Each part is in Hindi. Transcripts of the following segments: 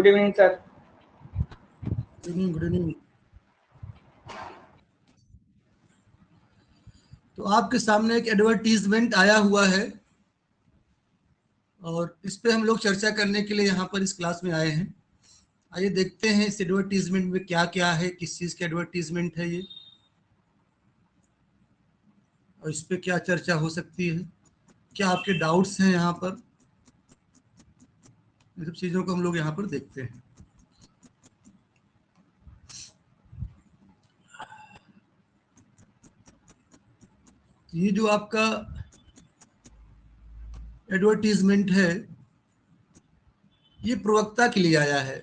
Good evening sir. Good evening. तो आपके सामने एक एडवर्टीजमेंट आया हुआ है और इस पे हम लोग चर्चा करने के लिए यहाँ पर इस क्लास में आए हैं। आइए देखते हैं इस एडवर्टीजमेंट में क्या क्या है, किस चीज़ का एडवर्टीजमेंट है ये, और इस पे क्या चर्चा हो सकती है, क्या आपके डाउट्स हैं यहाँ पर, ये सब चीज़ों को हम लोग यहाँ पर देखते हैं। ये जो आपका एडवर्टीजमेंट है ये प्रवक्ता के लिए आया है।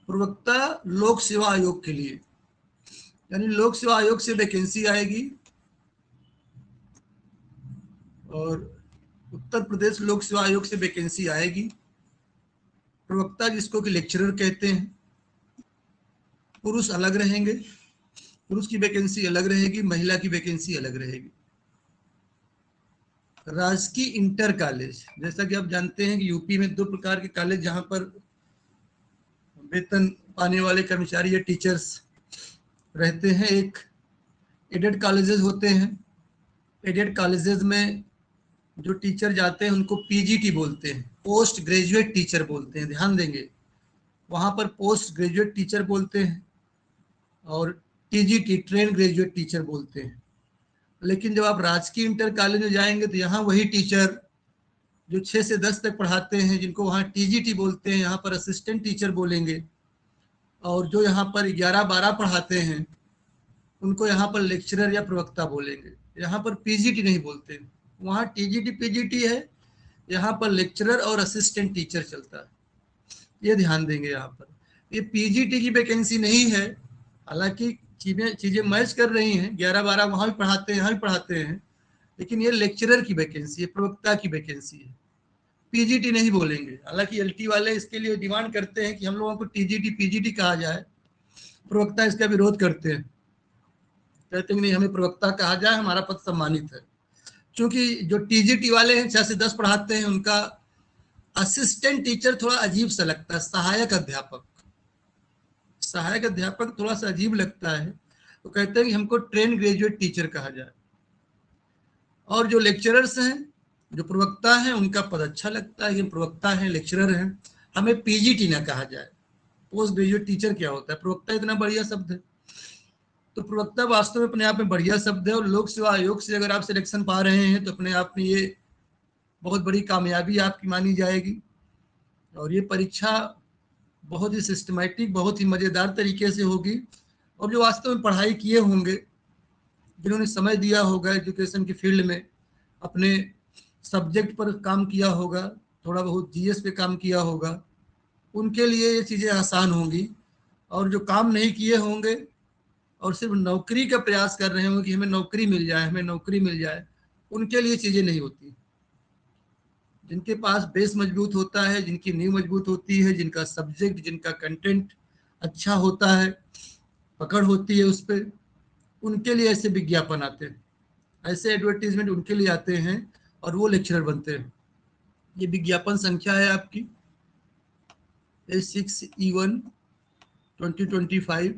प्रवक्ता लोक सेवा आयोग के लिए, यानी लोक सेवा आयोग से वैकेंसी आएगी और उत्तर प्रदेश लोक सेवा आयोग से वैकेंसी आएगी। प्रवक्ता जिसको कि लेक्चरर कहते हैं, पुरुष अलग रहेंगे, पुरुष की वैकेंसी अलग रहेगी, महिला की वैकेंसी अलग रहेगी। राजकीय इंटर कॉलेज, जैसा कि आप जानते हैं कि यूपी में 2 प्रकार के कॉलेज जहां पर वेतन पाने वाले कर्मचारी या टीचर्स रहते हैं, एक एडेड कॉलेजेस होते हैं। एडेड कॉलेजेस में जो टीचर जाते हैं उनको पीजीटी बोलते हैं, पोस्ट ग्रेजुएट टीचर बोलते हैं, ध्यान देंगे, वहाँ पर पोस्ट ग्रेजुएट टीचर बोलते हैं और टीजीटी ट्रेन ग्रेजुएट टीचर बोलते हैं। लेकिन जब आप राजकीय इंटर कॉलेज में जाएंगे तो यहाँ वही टीचर जो 6 से 10 तक पढ़ाते हैं, जिनको वहाँ टीजीटी बोलते हैं, यहाँ पर असिस्टेंट टीचर बोलेंगे, और जो यहाँ पर 11-12 पढ़ाते हैं उनको यहाँ पर लेक्चरर या प्रवक्ता बोलेंगे। यहाँ पर पीजीटी नहीं बोलते, वहाँ टीजीटी पीजीटी है, यहाँ पर लेक्चरर और असिस्टेंट टीचर चलता है, ये ध्यान देंगे। यहाँ पर ये पीजीटी की वैकेंसी नहीं है, हालांकि चीजें मैच कर रही हैं, 11-12 वहाँ भी पढ़ाते हैं, यहाँ भी पढ़ाते हैं, लेकिन ये लेक्चरर की वैकेंसी है, प्रवक्ता की वैकेंसी है, पीजीटी नहीं बोलेंगे। हालांकि एलटी वाले इसके लिए डिमांड करते हैं कि हम लोगों को टीजीटी पीजीटी कहा जाए, प्रवक्ता इसका विरोध करते हैं, कहते हैं नहीं, हमें प्रवक्ता कहा जाए, हमारा पद सम्मानित है। क्योंकि जो टीजीटी वाले हैं 6 से 10 पढ़ाते हैं, उनका असिस्टेंट टीचर थोड़ा अजीब सा लगता है, सहायक अध्यापक थोड़ा सा अजीब लगता है, तो कहते हैं कि हमको ट्रेन ग्रेजुएट टीचर कहा जाए। और जो लेक्चरर्स हैं, जो प्रवक्ता हैं, उनका पद अच्छा लगता है कि प्रवक्ता हैं, लेक्चरर हैं, हमें पीजीटी ना कहा जाए। पोस्ट ग्रेजुएट टीचर क्या होता है, प्रवक्ता इतना बढ़िया शब्द है, तो प्रवक्ता वास्तव में अपने आप में बढ़िया शब्द है। और लोक सेवा आयोग से अगर आप सिलेक्शन पा रहे हैं तो अपने आप में ये बहुत बड़ी कामयाबी आपकी मानी जाएगी। और ये परीक्षा बहुत ही सिस्टमैटिक, बहुत ही मज़ेदार तरीके से होगी, और जो वास्तव में पढ़ाई किए होंगे, जिन्होंने समय दिया होगा एजुकेशन की फील्ड में, अपने सब्जेक्ट पर काम किया होगा, थोड़ा बहुत जीएस पे काम किया होगा, उनके लिए ये चीज़ें आसान होंगी। और जो काम नहीं किए होंगे और सिर्फ नौकरी का प्रयास कर रहे होंगे कि हमें नौकरी मिल जाए, हमें नौकरी मिल जाए, उनके लिए चीज़ें नहीं होती। जिनके पास बेस मजबूत होता है, जिनकी नींव मजबूत होती है, जिनका सब्जेक्ट, जिनका कंटेंट अच्छा होता है, पकड़ होती है उस पर, उनके लिए ऐसे विज्ञापन आते हैं, ऐसे एडवर्टीजमेंट उनके लिए आते हैं और वो लेक्चरर बनते हैं। ये विज्ञापन संख्या है आपकी A6E1 2025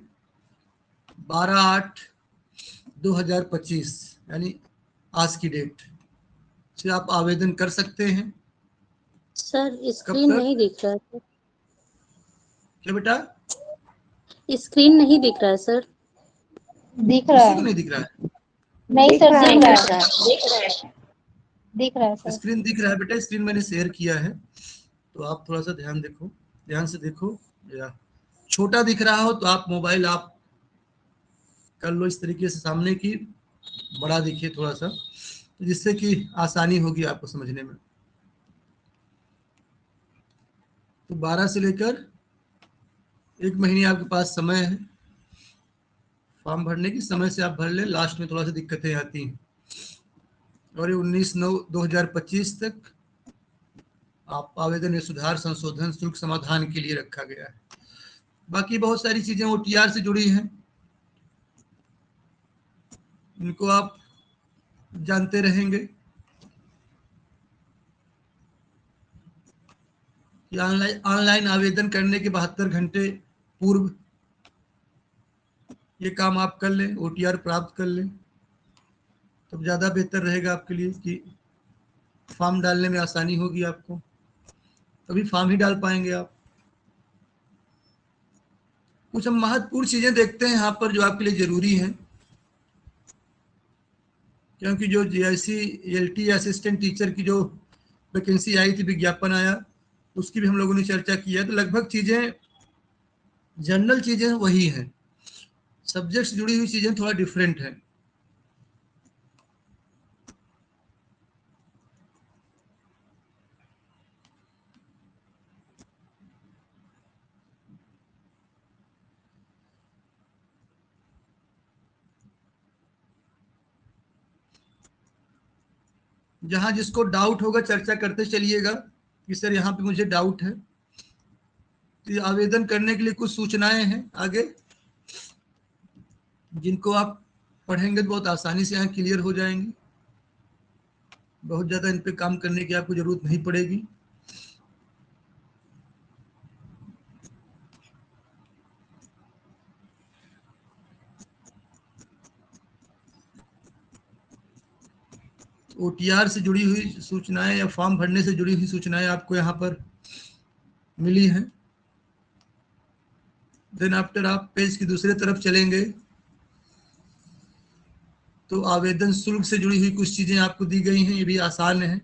12/8/2025, यानी आज की डेट से आप आवेदन कर सकते हैं। सर स्क्रीन नहीं दिख रहा है। क्या बेटा? स्क्रीन नहीं दिख रहा है सर। दिख रहा है? नहीं दिख रहा है? नहीं सर, दिख रहा है सर। स्क्रीन दिख रहा है बेटा, स्क्रीन मैंने शेयर किया है, तो आप थोड़ा सा ध्यान से देखो। या छोटा दिख रहा हो तो आप मोबाइल आप कर लो इस तरीके से सामने की, बड़ा दिखे थोड़ा सा, जिससे कि आसानी होगी आपको समझने में। तो 12 से लेकर 1 महीने आपके पास समय है फॉर्म भरने की, समय से आप भर ले, लास्ट में थोड़ा सा दिक्कतें आती हैं। और ये 19/9/2025 तक आप आवेदन या सुधार संशोधन शुल्क समाधान के लिए रखा गया है। बाकी बहुत सारी चीजें OTR से जुड़ी हैं, इनको आप जानते रहेंगे। कि ऑनलाइन आवेदन करने के 72 घंटे पूर्व ये काम आप कर लें, OTR प्राप्त कर लें, तब ज़्यादा बेहतर रहेगा आपके लिए कि फॉर्म डालने में आसानी होगी आपको, तभी फॉर्म ही डाल पाएंगे आप। कुछ हम महत्वपूर्ण चीज़ें देखते हैं यहाँ पर जो आपके लिए ज़रूरी हैं, क्योंकि जो JIC LT असिस्टेंट टीचर की जो वैकेंसी आई थी, विज्ञापन आया, उसकी भी हम लोगों ने चर्चा की है। तो लगभग चीज़ें जनरल चीज़ें वही हैं, सब्जेक्ट से जुड़ी हुई चीज़ें थोड़ा डिफरेंट हैं। जहाँ जिसको डाउट होगा चर्चा करते चलिएगा कि सर यहाँ पे मुझे डाउट है। तो आवेदन करने के लिए कुछ सूचनाएं हैं आगे, जिनको आप पढ़ेंगे तो बहुत आसानी से यहाँ क्लियर हो जाएंगी, बहुत ज़्यादा इन पे काम करने की आपको ज़रूरत नहीं पड़ेगी। OTR से जुड़ी हुई सूचनाएं या फॉर्म भरने से जुड़ी हुई सूचनाएं आपको यहाँ पर मिली हैं। देन आफ्टर आप पेज की दूसरे तरफ चलेंगे तो आवेदन शुल्क से जुड़ी हुई कुछ चीज़ें आपको दी गई हैं, ये भी आसान है,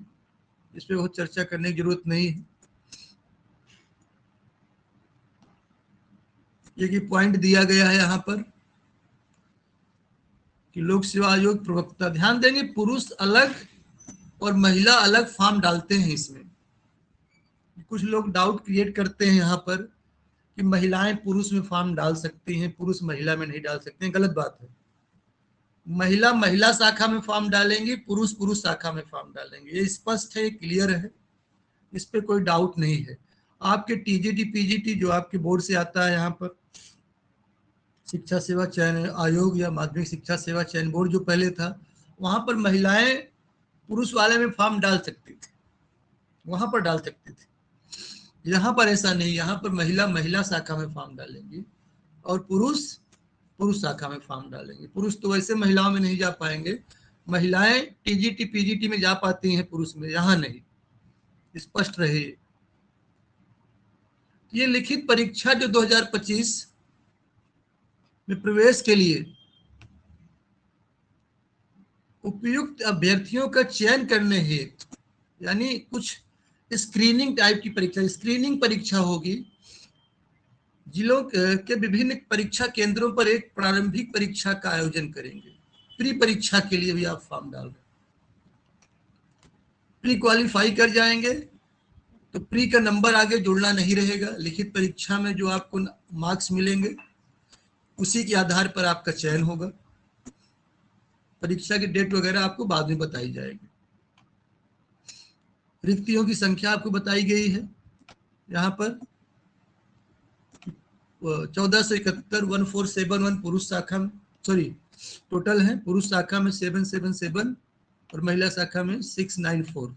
इस पर बहुत चर्चा करने की जरूरत नहीं है। ये पॉइंट दिया गया है यहाँ पर कि लोक सेवा आयोग प्रवक्ता, ध्यान देंगे पुरुष अलग और महिला अलग फॉर्म डालते हैं इसमें। कुछ लोग डाउट क्रिएट करते हैं यहाँ पर कि महिलाएं पुरुष में फॉर्म डाल सकती हैं, पुरुष महिला में नहीं डाल सकते हैं। गलत बात है। महिला महिला शाखा में फॉर्म डालेंगी, पुरुष पुरुष शाखा में फॉर्म डालेंगे, ये स्पष्ट है, क्लियर है, इस पे कोई डाउट नहीं है। आपके TGT PGT जो आपके बोर्ड से आता है, यहाँ पर शिक्षा सेवा चयन आयोग या माध्यमिक शिक्षा सेवा चयन बोर्ड जो पहले था, वहां पर महिलाएं पुरुष वाले में फॉर्म डाल सकती थी, वहां पर डाल सकती थी। यहाँ पर ऐसा नहीं, यहाँ पर महिला महिला शाखा में फॉर्म डालेंगी और पुरुष पुरुष शाखा में फॉर्म डालेंगे। पुरुष तो वैसे महिलाओं में नहीं जा पाएंगे, महिलाएं TGT PGT में जा पाती हैं, पुरुष में यहाँ नहीं, स्पष्ट रहे। ये लिखित परीक्षा जो 2025 में प्रवेश के लिए उपयुक्त अभ्यर्थियों का चयन करने हेतु, यानी कुछ स्क्रीनिंग टाइप की परीक्षा, स्क्रीनिंग परीक्षा होगी। जिलों के विभिन्न परीक्षा केंद्रों पर एक प्रारंभिक परीक्षा का आयोजन करेंगे। प्री परीक्षा के लिए भी आप फॉर्म डाल रहे, प्री क्वालिफाई कर जाएंगे तो प्री का नंबर आगे जुड़ना नहीं रहेगा। लिखित परीक्षा में जो आपको मार्क्स मिलेंगे उसी के आधार पर आपका चयन होगा। परीक्षा की डेट वगैरह आपको बाद में बताई जाएगी। रिक्तियों की संख्या आपको बताई गई है यहाँ पर 1471 1471 पुरुष शाखा में, सॉरी टोटल है, पुरुष शाखा में 777 और महिला शाखा में 694।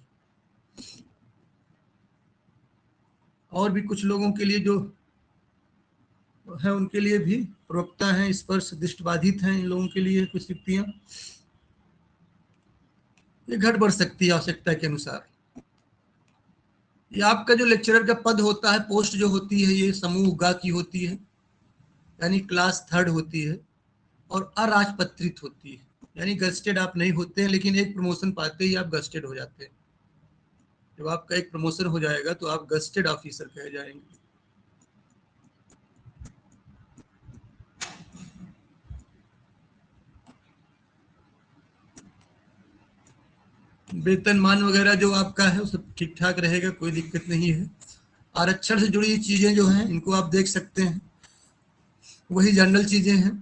और भी कुछ लोगों के लिए जो है उनके लिए भी प्रवक्ता हैं, स्पर्श दृष्टिबाधित हैं, इन लोगों के लिए कुछ रिक्तियां ये घट बढ़ सकती है आवश्यकता के अनुसार। ये आपका जो लेक्चरर का पद होता है, पोस्ट जो होती है, ये समूह ग की होती है, यानी क्लास 3rd होती है और अराजपत्रित होती है, यानी गस्टेड आप नहीं होते हैं, लेकिन एक प्रमोशन पाते ही आप गस्टेड हो जाते हैं। जब आपका एक प्रमोशन हो जाएगा तो आप गस्टेड ऑफिसर कहे जाएंगे। वेतनमान वगैरह जो आपका है वो सब ठीक ठाक रहेगा, कोई दिक्कत नहीं है। आरक्षण से जुड़ी चीजें जो हैं इनको आप देख सकते हैं, वही जनरल चीजें हैं।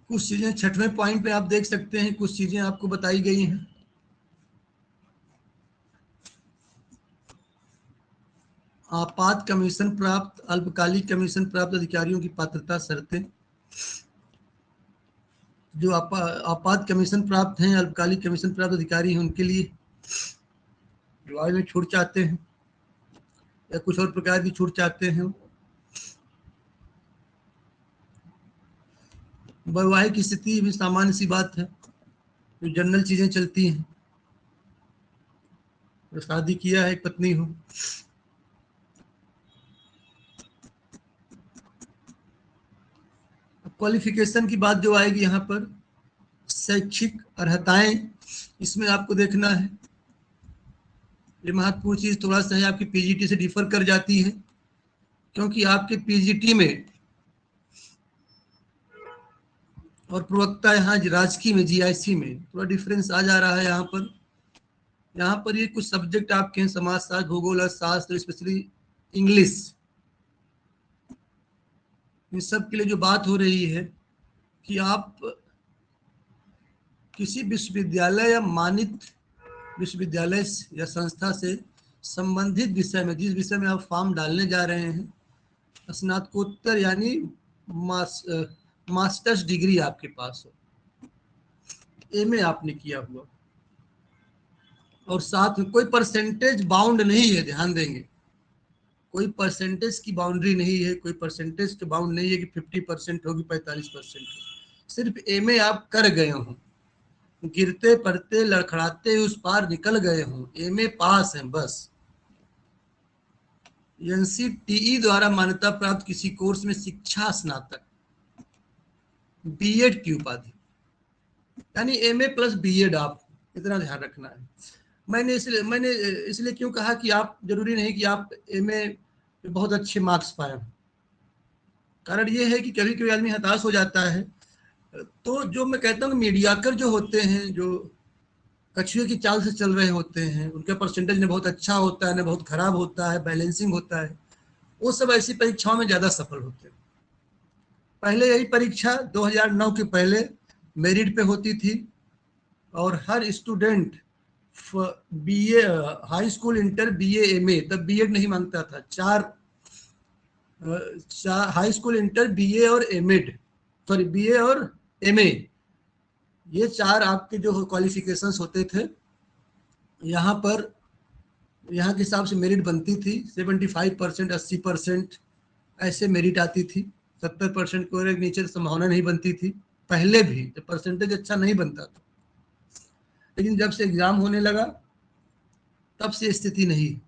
कुछ चीजें 6वें पॉइंट पे आप देख सकते हैं, कुछ चीजें आपको बताई गई हैं। आपात कमीशन प्राप्त, अल्पकालिक कमीशन प्राप्त अधिकारियों की पात्रता शर्तें। जो आपात कमीशन प्राप्त हैं, अल्पकालिक कमीशन प्राप्त अधिकारी हैं, उनके लिए विभाग में छूट चाहते हैं या कुछ और प्रकार की छूट चाहते हैं। वैवाहिक स्थिति भी सामान्य सी बात है, जो जनरल चीजें चलती हैं। तो शादी किया है, एक पत्नी हो। क्वालिफिकेशन की बात जो आएगी यहाँ पर, शैक्षिक अर्हताएं, इसमें आपको देखना है। ये महत्वपूर्ण चीज थोड़ा सा है, आपकी पीजीटी से डिफर कर जाती है, क्योंकि आपके पीजीटी में और प्रवक्ता यहाँ राजकीय में, जीआईसी में थोड़ा डिफरेंस आ जा रहा है। यहाँ पर ये कुछ सब्जेक्ट आपके हैं, समाजशास्त्र, भूगोल, अर्थशास्त्र, स्पेशली इंग्लिश। इन सब के लिए जो बात हो रही है कि आप किसी विश्वविद्यालय या मानित विश्वविद्यालय या संस्था से संबंधित विषय में, जिस विषय में आप फॉर्म डालने जा रहे हैं, स्नातकोत्तर यानी मास्टर्स डिग्री आपके पास हो, एमए आपने किया हुआ, और साथ में कोई परसेंटेज बाउंड नहीं है, ध्यान देंगे, कोई परसेंटेज की बाउंड्री नहीं है, कोई परसेंटेज की बाउंड नहीं है कि 50% होगी, 45% हो। सिर्फ एमए आप कर गए हों, गिरते पड़ते लड़खड़ाते उस पार निकल गए हों, एमए पास हैं बस। एनसीटीई द्वारा मान्यता प्राप्त किसी कोर्स में शिक्षा स्नातक, बीएड की उपाधि, यानी एमए प्लस बीएड, आप इतना ध्यान रखना है। मैंने इसलिए क्यों कहा कि आप, जरूरी नहीं कि आप एमए में बहुत अच्छे मार्क्स पाए। कारण ये है कि कभी कभी आदमी हताश हो जाता है। तो जो मैं कहता हूँ, मीडियाकर जो होते हैं, जो कछुए की चाल से चल रहे होते हैं, उनका परसेंटेज न बहुत अच्छा होता है, न बहुत खराब होता है, बैलेंसिंग होता है, वो सब ऐसी परीक्षाओं में ज्यादा सफल होते हैं। पहले यही परीक्षा 2009 के पहले मेरिट पे होती थी, और हर student BA, high school, inter, BA, MA, तब बीएड नहीं मांगता था, चार हाई स्कूल, इंटर, बीए और एमएड, सॉरी बीए और एमए, ये चार आपके जो क्वालिफिकेशंस होते थे। यहाँ पर, यहाँ के हिसाब से मेरिट बनती थी 75%, 80% ऐसे मेरिट आती थी। 70% को नीचे संभावना नहीं बनती थी पहले भी, जब परसेंटेज अच्छा नहीं बनता था। लेकिन जब से एग्जाम होने लगा, तब से स्थिति नहीं।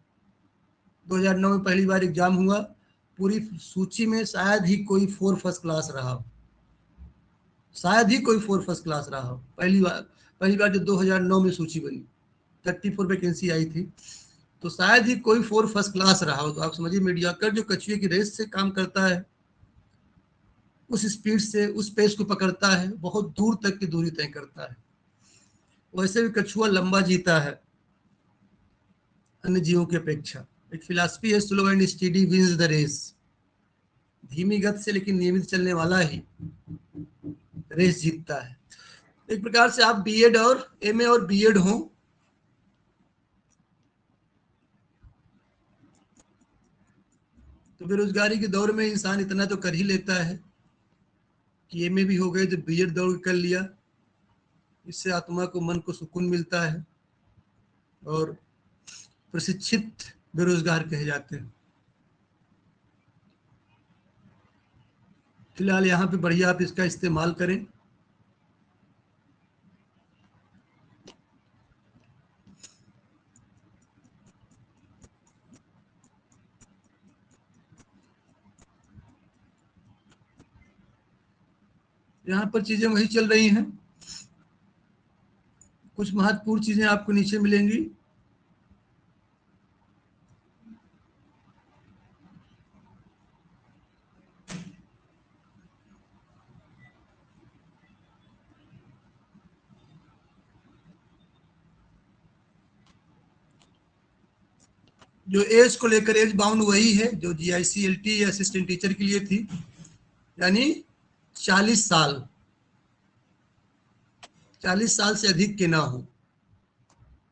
2009 में पहली बार एग्जाम हुआ, पूरी सूची में शायद ही कोई 4 फर्स्ट क्लास रहा हो, शायद ही कोई 4 फर्स्ट क्लास रहा हो। पहली बार जब 2009 में सूची बनी, 34 वैकेंसी आई थी, तो शायद ही कोई 4 फर्स्ट क्लास रहा हो। तो आप समझिए, मीडियाकर जो कछुए की रेस से काम करता है, उस स्पीड से, उस पेस को पकड़ता है, बहुत दूर तक की दूरी तय करता है। वैसे भी कछुआ लंबा जीता है अन्य जीवों की अपेक्षा। एक फिलॉसफी है, slow and steady wins the race. धीमी गति से लेकिन नियमित चलने वाला ही रेस जीतता है। एक प्रकार से आप बीएड और एमए और बीएड हो, तो बेरोजगारी के दौर में इंसान इतना तो कर ही लेता है कि एमए भी हो गए तो बीएड दौड़ कर लिया। इससे आत्मा को, मन को सुकून मिलता है, और प्रशिक्षित बेरोजगार कहे जाते हैं। फिलहाल यहाँ पे बढ़िया आप इसका इस्तेमाल करें। यहाँ पर चीजें वही चल रही हैं। कुछ महत्वपूर्ण चीजें आपको नीचे मिलेंगी। जो एज को लेकर, एज बाउंड वही है जो जीआईसीएलटी या असिस्टेंट टीचर के लिए थी, यानी 40 साल। 40 साल से अधिक के ना हो,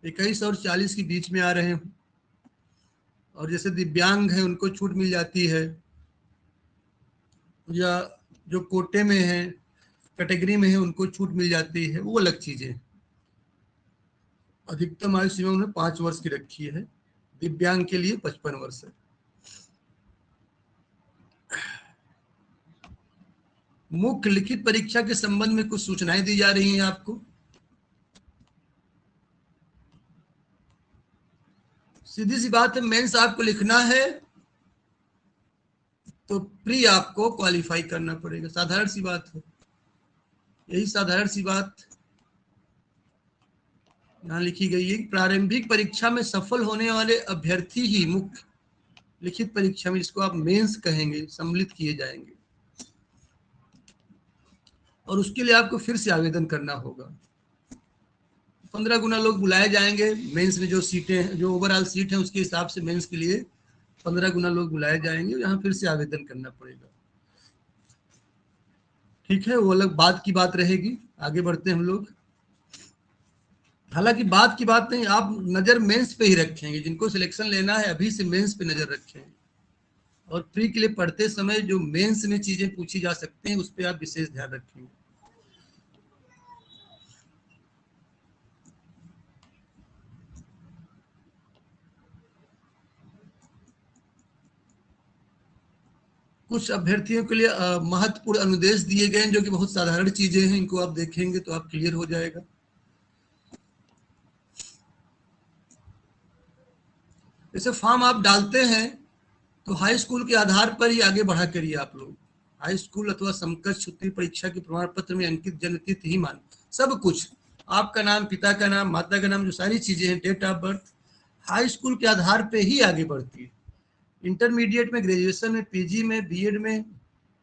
21 और 40 के बीच में आ रहे हों, और जैसे दिव्यांग है उनको छूट मिल जाती है, या जो कोटे में है, कैटेगरी में है, उनको छूट मिल जाती है, वो अलग चीजें। अधिकतम आयु सीमा उन्होंने 5 वर्ष की रखी है, दिव्यांग के लिए 55 वर्ष है। मुख्य लिखित परीक्षा के संबंध में कुछ सूचनाएं दी जा रही हैं आपको। सीधी सी बात है, मेंस आपको लिखना है तो प्री आपको क्वालिफाई करना पड़ेगा, साधारण सी बात है। यही साधारण सी बात यहाँ लिखी गई है। प्रारंभिक परीक्षा में सफल होने वाले अभ्यर्थी ही मुख्य लिखित परीक्षा में, जिसको आप मेंस कहेंगे, सम्मिलित किए जाएंगे, और उसके लिए आपको फिर से आवेदन करना होगा। 15 गुना लोग बुलाए जाएंगे मेंस में, जो सीटें हैं, जो ओवरऑल सीट है उसके हिसाब से मेंस के लिए 15 गुना लोग बुलाए जाएंगे, यहाँ फिर से आवेदन करना पड़ेगा। ठीक है, वो अलग बात की बात रहेगी। आगे बढ़ते हैं हम लोग। हालांकि बात की बात नहीं, आप नजर मेंस पे ही रखेंगे, जिनको सिलेक्शन लेना है अभी से मेंस पे नजर रखें, और प्री के लिए पढ़ते समय जो मेंस में चीजें पूछी जा सकती हैं उस पर आप विशेष ध्यान रखेंगे। कुछ अभ्यर्थियों के लिए महत्वपूर्ण अनुदेश दिए गए हैं, जो कि बहुत साधारण चीजें हैं, इनको आप देखेंगे तो आप क्लियर हो जाएगा। जैसे फॉर्म आप डालते हैं तो हाई स्कूल के आधार पर ही आगे बढ़ा करिए आप लोग। हाई स्कूल अथवा समकक्ष उत्तीर्ण परीक्षा के प्रमाण पत्र में अंकित जन्म तिथि ही मान, सब कुछ, आपका नाम, पिता का नाम, माता का नाम, जो सारी चीजें हैं, date of birth, high school के आधार पे ही आगे बढ़ती है। इंटरमीडिएट में, ग्रेजुएशन में, पीजी में, बीएड में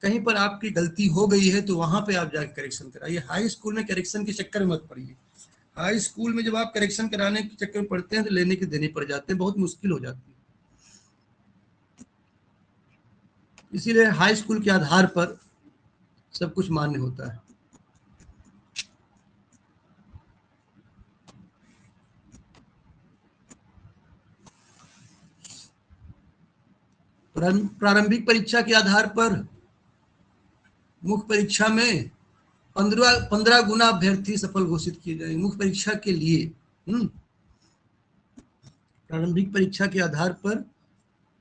कहीं पर आपकी गलती हो गई है तो वहां पे आप जाकर करेक्शन कराइए। हाई स्कूल में करेक्शन के चक्कर में मत पड़िए। हाई स्कूल में जब आप करेक्शन कराने के चक्कर में पड़ते हैं तो लेने के देने पड़ जाते हैं, बहुत मुश्किल हो जाती है। इसीलिए हाई स्कूल के आधार पर सब कुछ मान्य होता है। प्रारंभिक परीक्षा के आधार पर मुख्य परीक्षा में 15 गुना अभ्यर्थी सफल घोषित किए जाएंगे मुख्य परीक्षा के लिए। प्रारंभिक परीक्षा के आधार पर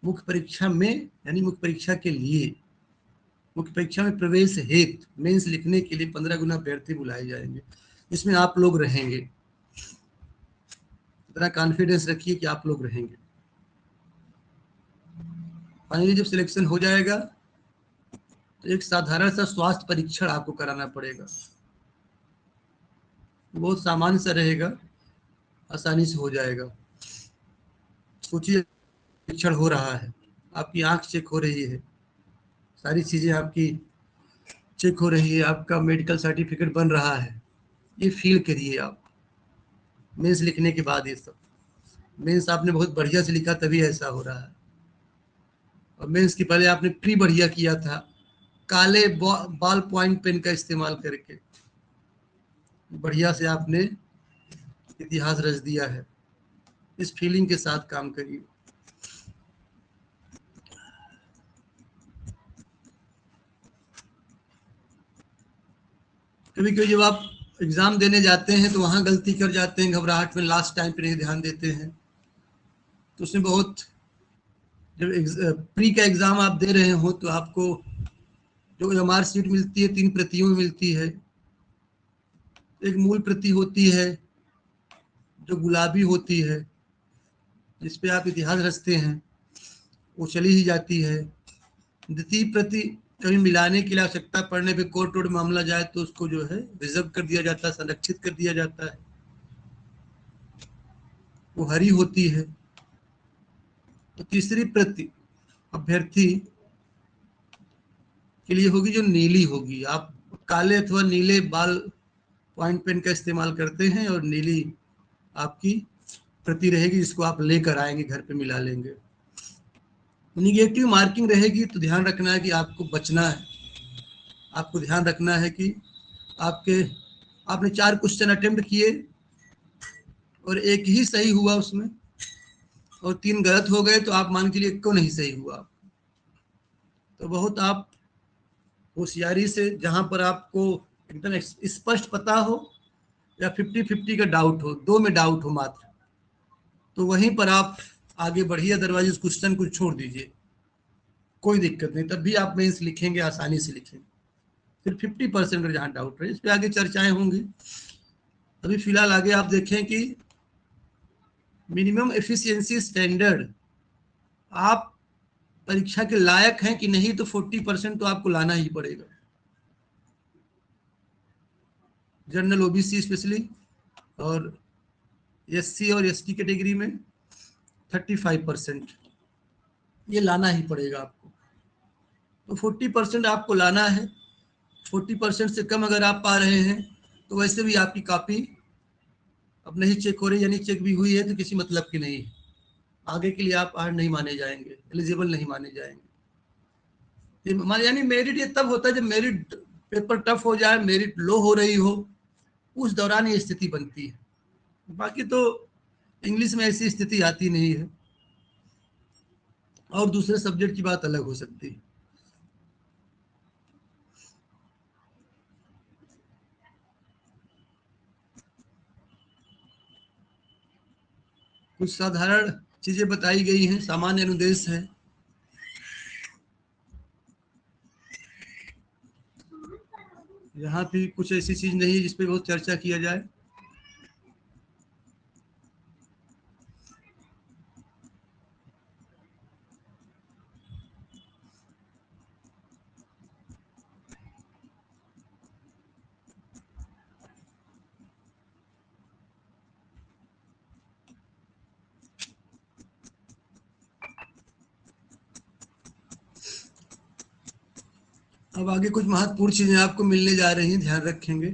मुख्य परीक्षा में, यानी मुख्य परीक्षा के लिए, मुख्य परीक्षा में प्रवेश हेतु मेंस लिखने के लिए 15 गुना अभ्यर्थी बुलाए जाएंगे, जिसमें आप लोग रहेंगे। इतना कॉन्फिडेंस रखिए कि आप लोग रहेंगे। फाइनली जब सिलेक्शन हो जाएगा तो एक साधारण सा स्वास्थ्य परीक्षण आपको कराना पड़ेगा, बहुत सामान्य सा रहेगा, आसानी से हो जाएगा। सोचिए, परीक्षण हो रहा है, आपकी आंख चेक हो रही है, सारी चीजें आपकी चेक हो रही है, आपका मेडिकल सर्टिफिकेट बन रहा है, ये फील करिए आप मेंस लिखने के बाद। ये सब मेंस आपने बहुत बढ़िया से लिखा तभी ऐसा हो रहा है, और मेंस के पहले आपने प्री बढ़िया किया था, काले बॉल पॉइंट पेन का इस्तेमाल करके बढ़िया से आपने इतिहास रच दिया है। इस फीलिंग के साथ काम करिए। कभी कभी जब आप एग्जाम देने जाते हैं तो वहां गलती कर जाते हैं, घबराहट में लास्ट टाइम पे नहीं ध्यान देते हैं, तो उसमें बहुत, जब प्री का एग्जाम आप दे रहे हो तो आपको जो एमआर सीट मिलती है 3 प्रतियों में मिलती है। एक मूल प्रति होती है जो गुलाबी होती है, जिसपे आप इतिहास रचते हैं, वो चली ही जाती है। द्वितीय प्रति कभी मिलाने की आवश्यकता पड़ने पे कोर्ट वोर्ट मामला जाए तो उसको जो है रिजर्व कर दिया जाता है, संरक्षित कर दिया जाता है, वो हरी होती है। तो तीसरी प्रति अभ्यर्थी के लिए होगी जो नीली होगी। आप काले अथवा नीले बाल पॉइंट पेन का इस्तेमाल करते हैं और नीली आपकी प्रति रहेगी, जिसको आप लेकर आएंगे, घर पे मिला लेंगे। निगेटिव मार्किंग रहेगी तो ध्यान रखना है कि आपको बचना है, आपको ध्यान रखना है कि आपके आपने 4 क्वेश्चन अटेम्प्ट किए और एक ही सही हुआ उसमें और 3 गलत हो गए, तो आप मान के लिए क्यों नहीं सही हुआ। तो बहुत आप होशियारी से, जहां पर आपको एकदम स्पष्ट पता हो या 50-50 का डाउट हो, 2 में डाउट हो मात्र, तो वहीं पर आप आगे बढ़िए, अदरवाइज उस क्वेश्चन को छोड़ दीजिए, कोई दिक्कत नहीं, तब भी आप मेंस लिखेंगे, आसानी से लिखेंगे। फिर 50% जहाँ डाउट रहे, इस पर आगे चर्चाएं होंगी। अभी फिलहाल आगे आप देखें कि मिनिमम एफिशिएंसी स्टैंडर्ड, आप परीक्षा के लायक हैं कि नहीं, तो 40% तो आपको लाना ही पड़ेगा। जनरल, ओबीसी स्पेशली, और एससी और एसटी कैटेगरी में 35% ये लाना ही पड़ेगा आपको। तो 40% आपको लाना है। 40% से कम अगर आप पा रहे हैं तो वैसे भी आपकी कॉपी अब नहीं चेक हो रही, यानी चेक भी हुई है तो किसी मतलब की नहीं है, आगे के लिए आप नहीं माने जाएंगे, एलिजिबल नहीं माने जाएंगे। यानी मेरिट ये तब होता है जब मेरिट पेपर टफ हो जाए, मेरिट लो हो रही हो, उस दौरान ये स्थिति बनती है। बाकी तो इंग्लिश में ऐसी स्थिति आती नहीं है, और दूसरे सब्जेक्ट की बात अलग हो सकती है। कुछ साधारण चीजें बताई गई हैं, सामान्य अनुदेश है। यहाँ भी कुछ ऐसी चीज नहीं है जिसपे बहुत चर्चा किया जाए। अब आगे कुछ महत्वपूर्ण चीजें आपको मिलने जा रही हैं, ध्यान रखेंगे।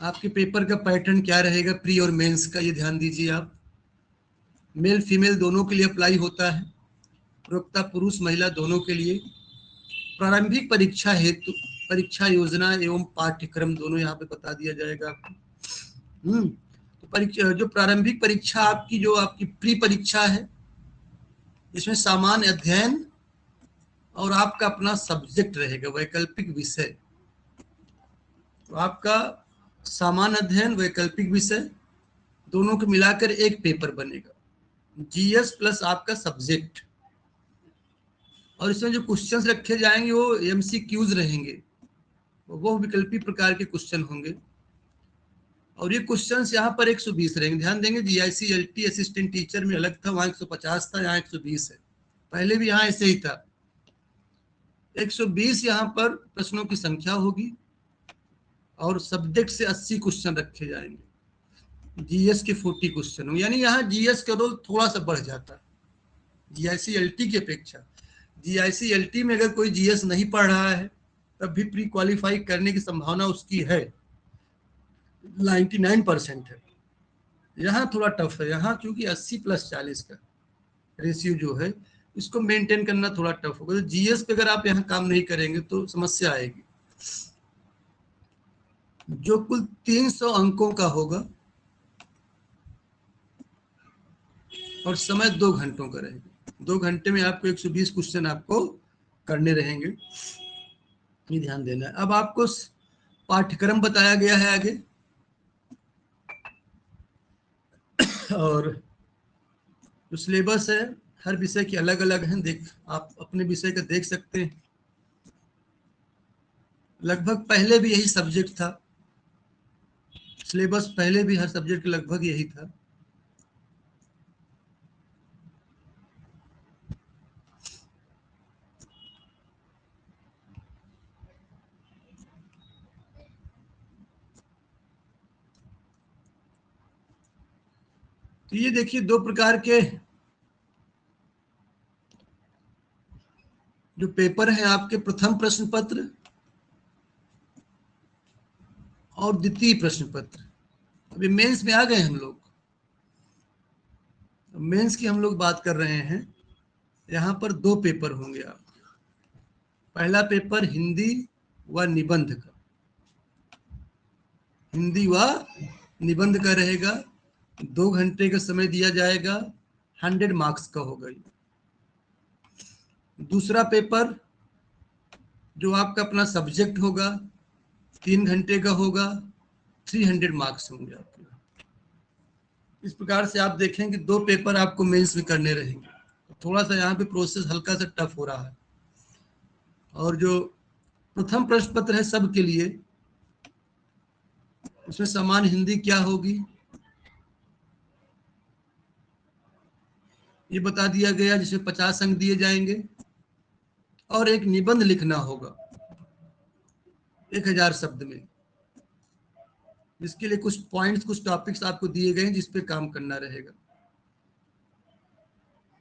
आपके पेपर का पैटर्न क्या रहेगा प्री और मेंस का, ये ध्यान दीजिए आप। मेल फीमेल दोनों के लिए अप्लाई होता है, वक्ता पुरुष महिला दोनों के लिए। प्रारंभिक परीक्षा हेतु परीक्षा योजना एवं पाठ्यक्रम दोनों यहाँ पे बता दिया जाएगा आपको। तो परीक्षा, जो प्रारंभिक परीक्षा आपकी, जो आपकी प्री परीक्षा है, इसमें सामान्य अध्ययन और आपका अपना सब्जेक्ट रहेगा, वैकल्पिक विषय। तो आपका सामान्य अध्ययन, वैकल्पिक विषय दोनों को मिलाकर एक पेपर बनेगा, जीएस प्लस आपका सब्जेक्ट। और इसमें जो क्वेश्चंस रखे जाएंगे वो एमसीक्यूज रहेंगे, वो विकल्पी प्रकार के क्वेश्चन होंगे। और ये क्वेश्चंस यहाँ पर 120 रहेंगे, ध्यान देंगे। जीआईसी एलटी असिस्टेंट टीचर में अलग था, वहां 150 था, यहाँ 120 है। पहले भी यहाँ ऐसे ही था, 120 यहाँ पर प्रश्नों की संख्या होगी और सब्जेक्ट से 80 क्वेश्चन रखे जाएंगे, जीएस के 40 क्वेश्चन होंगे। यानी यहाँ जीएस का रोल थोड़ा सा बढ़ जाता है जीआईसी एलटी की अपेक्षा। जीआईसी एलटी में अगर कोई जीएस नहीं पढ़ रहा है तब भी प्री क्वालिफाई करने की संभावना उसकी है, 99% है। यहाँ थोड़ा टफ है, यहाँ क्योंकि 80+40 का रेशियो जो है, इसको मेंटेन करना थोड़ा टफ होगा। तो जीएस पे अगर आप यहाँ काम नहीं करेंगे तो समस्या आएगी। जो कुल 300 अंकों का होगा और समय 2 घंटों का रहेगा। 2 घंटे में आपको 120 क्वेश्चन आपको करने रहेंगे, ये ध्यान देना है। अब आपको पाठ्यक्रम बताया गया है आगे, और जो सिलेबस है हर विषय के अलग अलग हैं, आप अपने विषय का देख सकते हैं। लगभग पहले भी यही सब्जेक्ट था, सिलेबस पहले भी हर सब्जेक्ट लगभग यही था। तो ये देखिए 2 प्रकार के जो पेपर हैं आपके, प्रथम प्रश्न पत्र और द्वितीय प्रश्न पत्र। अभी मेंस में आ गए हम लोग, मेंस की हम लोग बात कर रहे हैं। यहाँ पर 2 पेपर होंगे आप। पहला पेपर हिंदी व निबंध का, हिंदी व निबंध का रहेगा। 2 घंटे का समय दिया जाएगा, 100 मार्क्स का होगा। दूसरा पेपर जो आपका अपना सब्जेक्ट होगा 3 घंटे का होगा, 300 मार्क्स होंगे आपके। इस प्रकार से आप देखें कि 2 पेपर आपको मेंस में करने रहेंगे। थोड़ा सा यहाँ पे प्रोसेस हल्का सा टफ हो रहा है। और जो प्रथम प्रश्न पत्र है सबके लिए, उसमें समान हिंदी क्या होगी ये बता दिया गया, जिसमें 50 अंक दिए जाएंगे। और एक निबंध लिखना होगा 1000 शब्द में, जिसके लिए कुछ पॉइंट्स, कुछ टॉपिक्स आपको दिए गए हैं जिस पे काम करना रहेगा।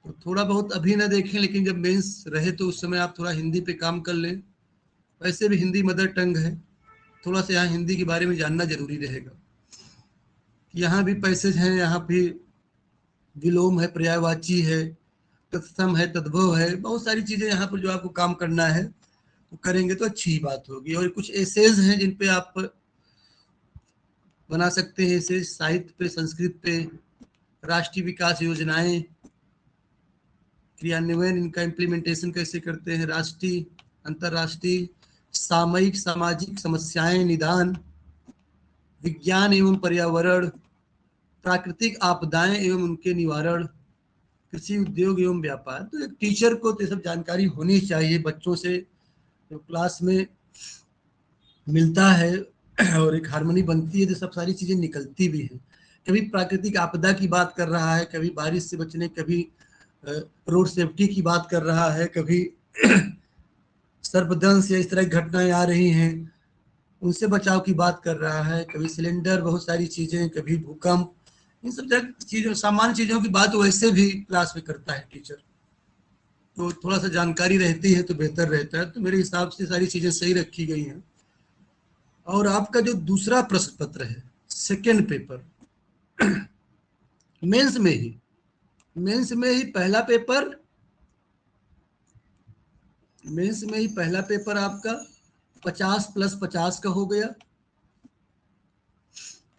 तो थोड़ा बहुत अभी ना देखें, लेकिन जब मेंस रहे तो उस समय आप थोड़ा हिंदी पे काम कर लें। वैसे भी हिंदी मदर टंग है, थोड़ा सा यहाँ हिंदी के बारे में जानना जरूरी रहेगा। यहाँ भी पैसेज हैं, यहाँ भी विलोम है, पर्यायवाची है, तत्सम है, तद्भव है, बहुत सारी चीजें यहाँ पर जो आपको काम करना है तो करेंगे तो अच्छी बात होगी। और कुछ एसेज हैं जिन पे आप बना सकते हैं, एसेज साहित्य पे, संस्कृत पे, राष्ट्रीय विकास योजनाएं, क्रियान्वयन, इनका इम्प्लीमेंटेशन कैसे करते हैं, राष्ट्रीय अंतर्राष्ट्रीय सामयिक सामाजिक समस्याएं निदान, विज्ञान एवं पर्यावरण, प्राकृतिक आपदाएं एवं उनके निवारण, कृषि उद्योग एवं व्यापार। तो एक टीचर को तो सब जानकारी होनी चाहिए। बच्चों से जो क्लास में मिलता है और एक हारमोनी बनती है तो सब सारी चीजें निकलती भी हैं। कभी प्राकृतिक आपदा की बात कर रहा है, कभी बारिश से बचने, कभी रोड सेफ्टी की बात कर रहा है, कभी सर्पदंश या इस तरह की घटनाएं आ रही हैं उनसे बचाव की बात कर रहा है, कभी सिलेंडर, बहुत सारी चीजें, कभी भूकंप, इन सब चीजों, सामान्य चीजों की बात वैसे भी क्लास में करता है टीचर। तो थोड़ा सा जानकारी रहती है तो बेहतर रहता है। तो मेरे हिसाब से सारी चीजें सही रखी गई हैं। और आपका जो दूसरा प्रश्न पत्र है, सेकेंड पेपर, मेंस में ही पहला पेपर, मेंस में ही पहला पेपर आपका 50 + 50 का हो गया।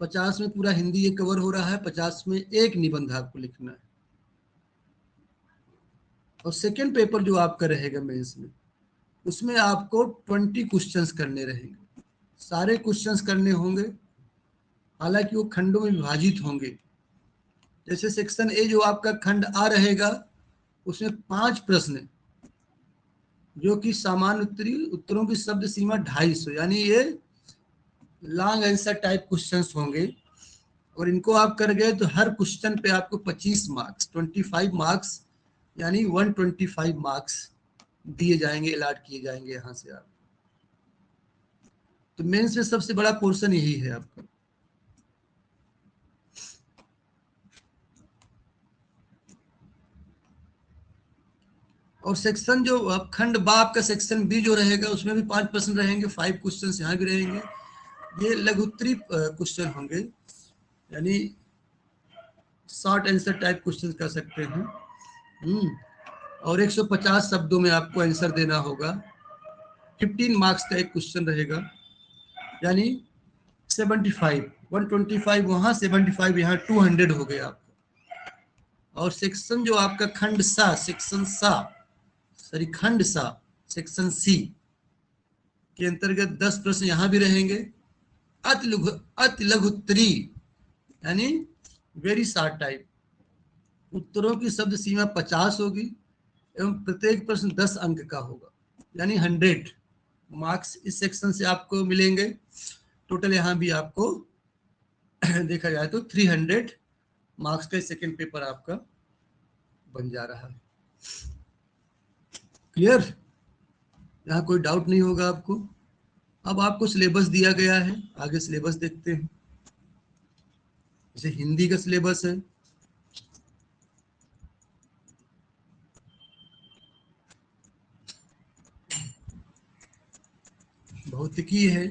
50 में पूरा हिंदी ये कवर हो रहा है, 50 में एक निबंध आपको लिखना है। और सेकेंड पेपर जो आपका रहेगा मेंस में, उसमें आपको 20 क्वेश्चंस करने रहेंगे। सारे क्वेश्चंस करने होंगे, हालांकि वो खंडों में विभाजित होंगे। जैसे सेक्शन ए जो आपका खंड आ रहेगा, उसमें 5 प्रश्न जो कि सामान्य उत्तरों की शब्द सीमा 250, यानी ये लॉन्ग आंसर टाइप क्वेश्चंस होंगे। और इनको आप कर गए तो हर क्वेश्चन पे आपको 25 मार्क्स, 25 मार्क्स, यानी 125 मार्क्स दिए जाएंगे, अलॉट किए जाएंगे यहाँ से आप। तो मेंस में सबसे बड़ा पोर्शन यही है आपका। और सेक्शन जो अब खंड बा आपका सेक्शन बी जो रहेगा, उसमें भी 5 प्रश्न रहेंगे, 5 क्वेश्चन यहाँ भी रहेंगे। ये लघुत्तरी क्वेश्चन होंगे, यानी शॉर्ट आंसर टाइप क्वेश्चन कर सकते हैं। और 150 शब्दों में आपको आंसर देना होगा। 15 मार्क्स का एक क्वेश्चन रहेगा, यानी 75, 125 वहां, 75 यहाँ, 200 हो गया आपका। और सेक्शन जो आपका खंड सा, खंड सा सेक्शन सी के अंतर्गत 10 प्रश्न यहाँ भी रहेंगे। अति लघुत्तरी यानी वेरी शॉर्ट टाइप, उत्तरों की शब्द सीमा 50 होगी एवं प्रत्येक प्रश्न 10 अंक का होगा, यानी 100 मार्क्स इस सेक्शन से आपको मिलेंगे। टोटल यहाँ भी आपको देखा जाए तो 300 मार्क्स का सेकेंड पेपर आपका बन जा रहा है। क्लियर? यहाँ कोई डाउट नहीं होगा आपको। अब आपको सिलेबस दिया गया है, आगे सिलेबस देखते हैं। जैसे हिंदी का सिलेबस है, भौतिकी है,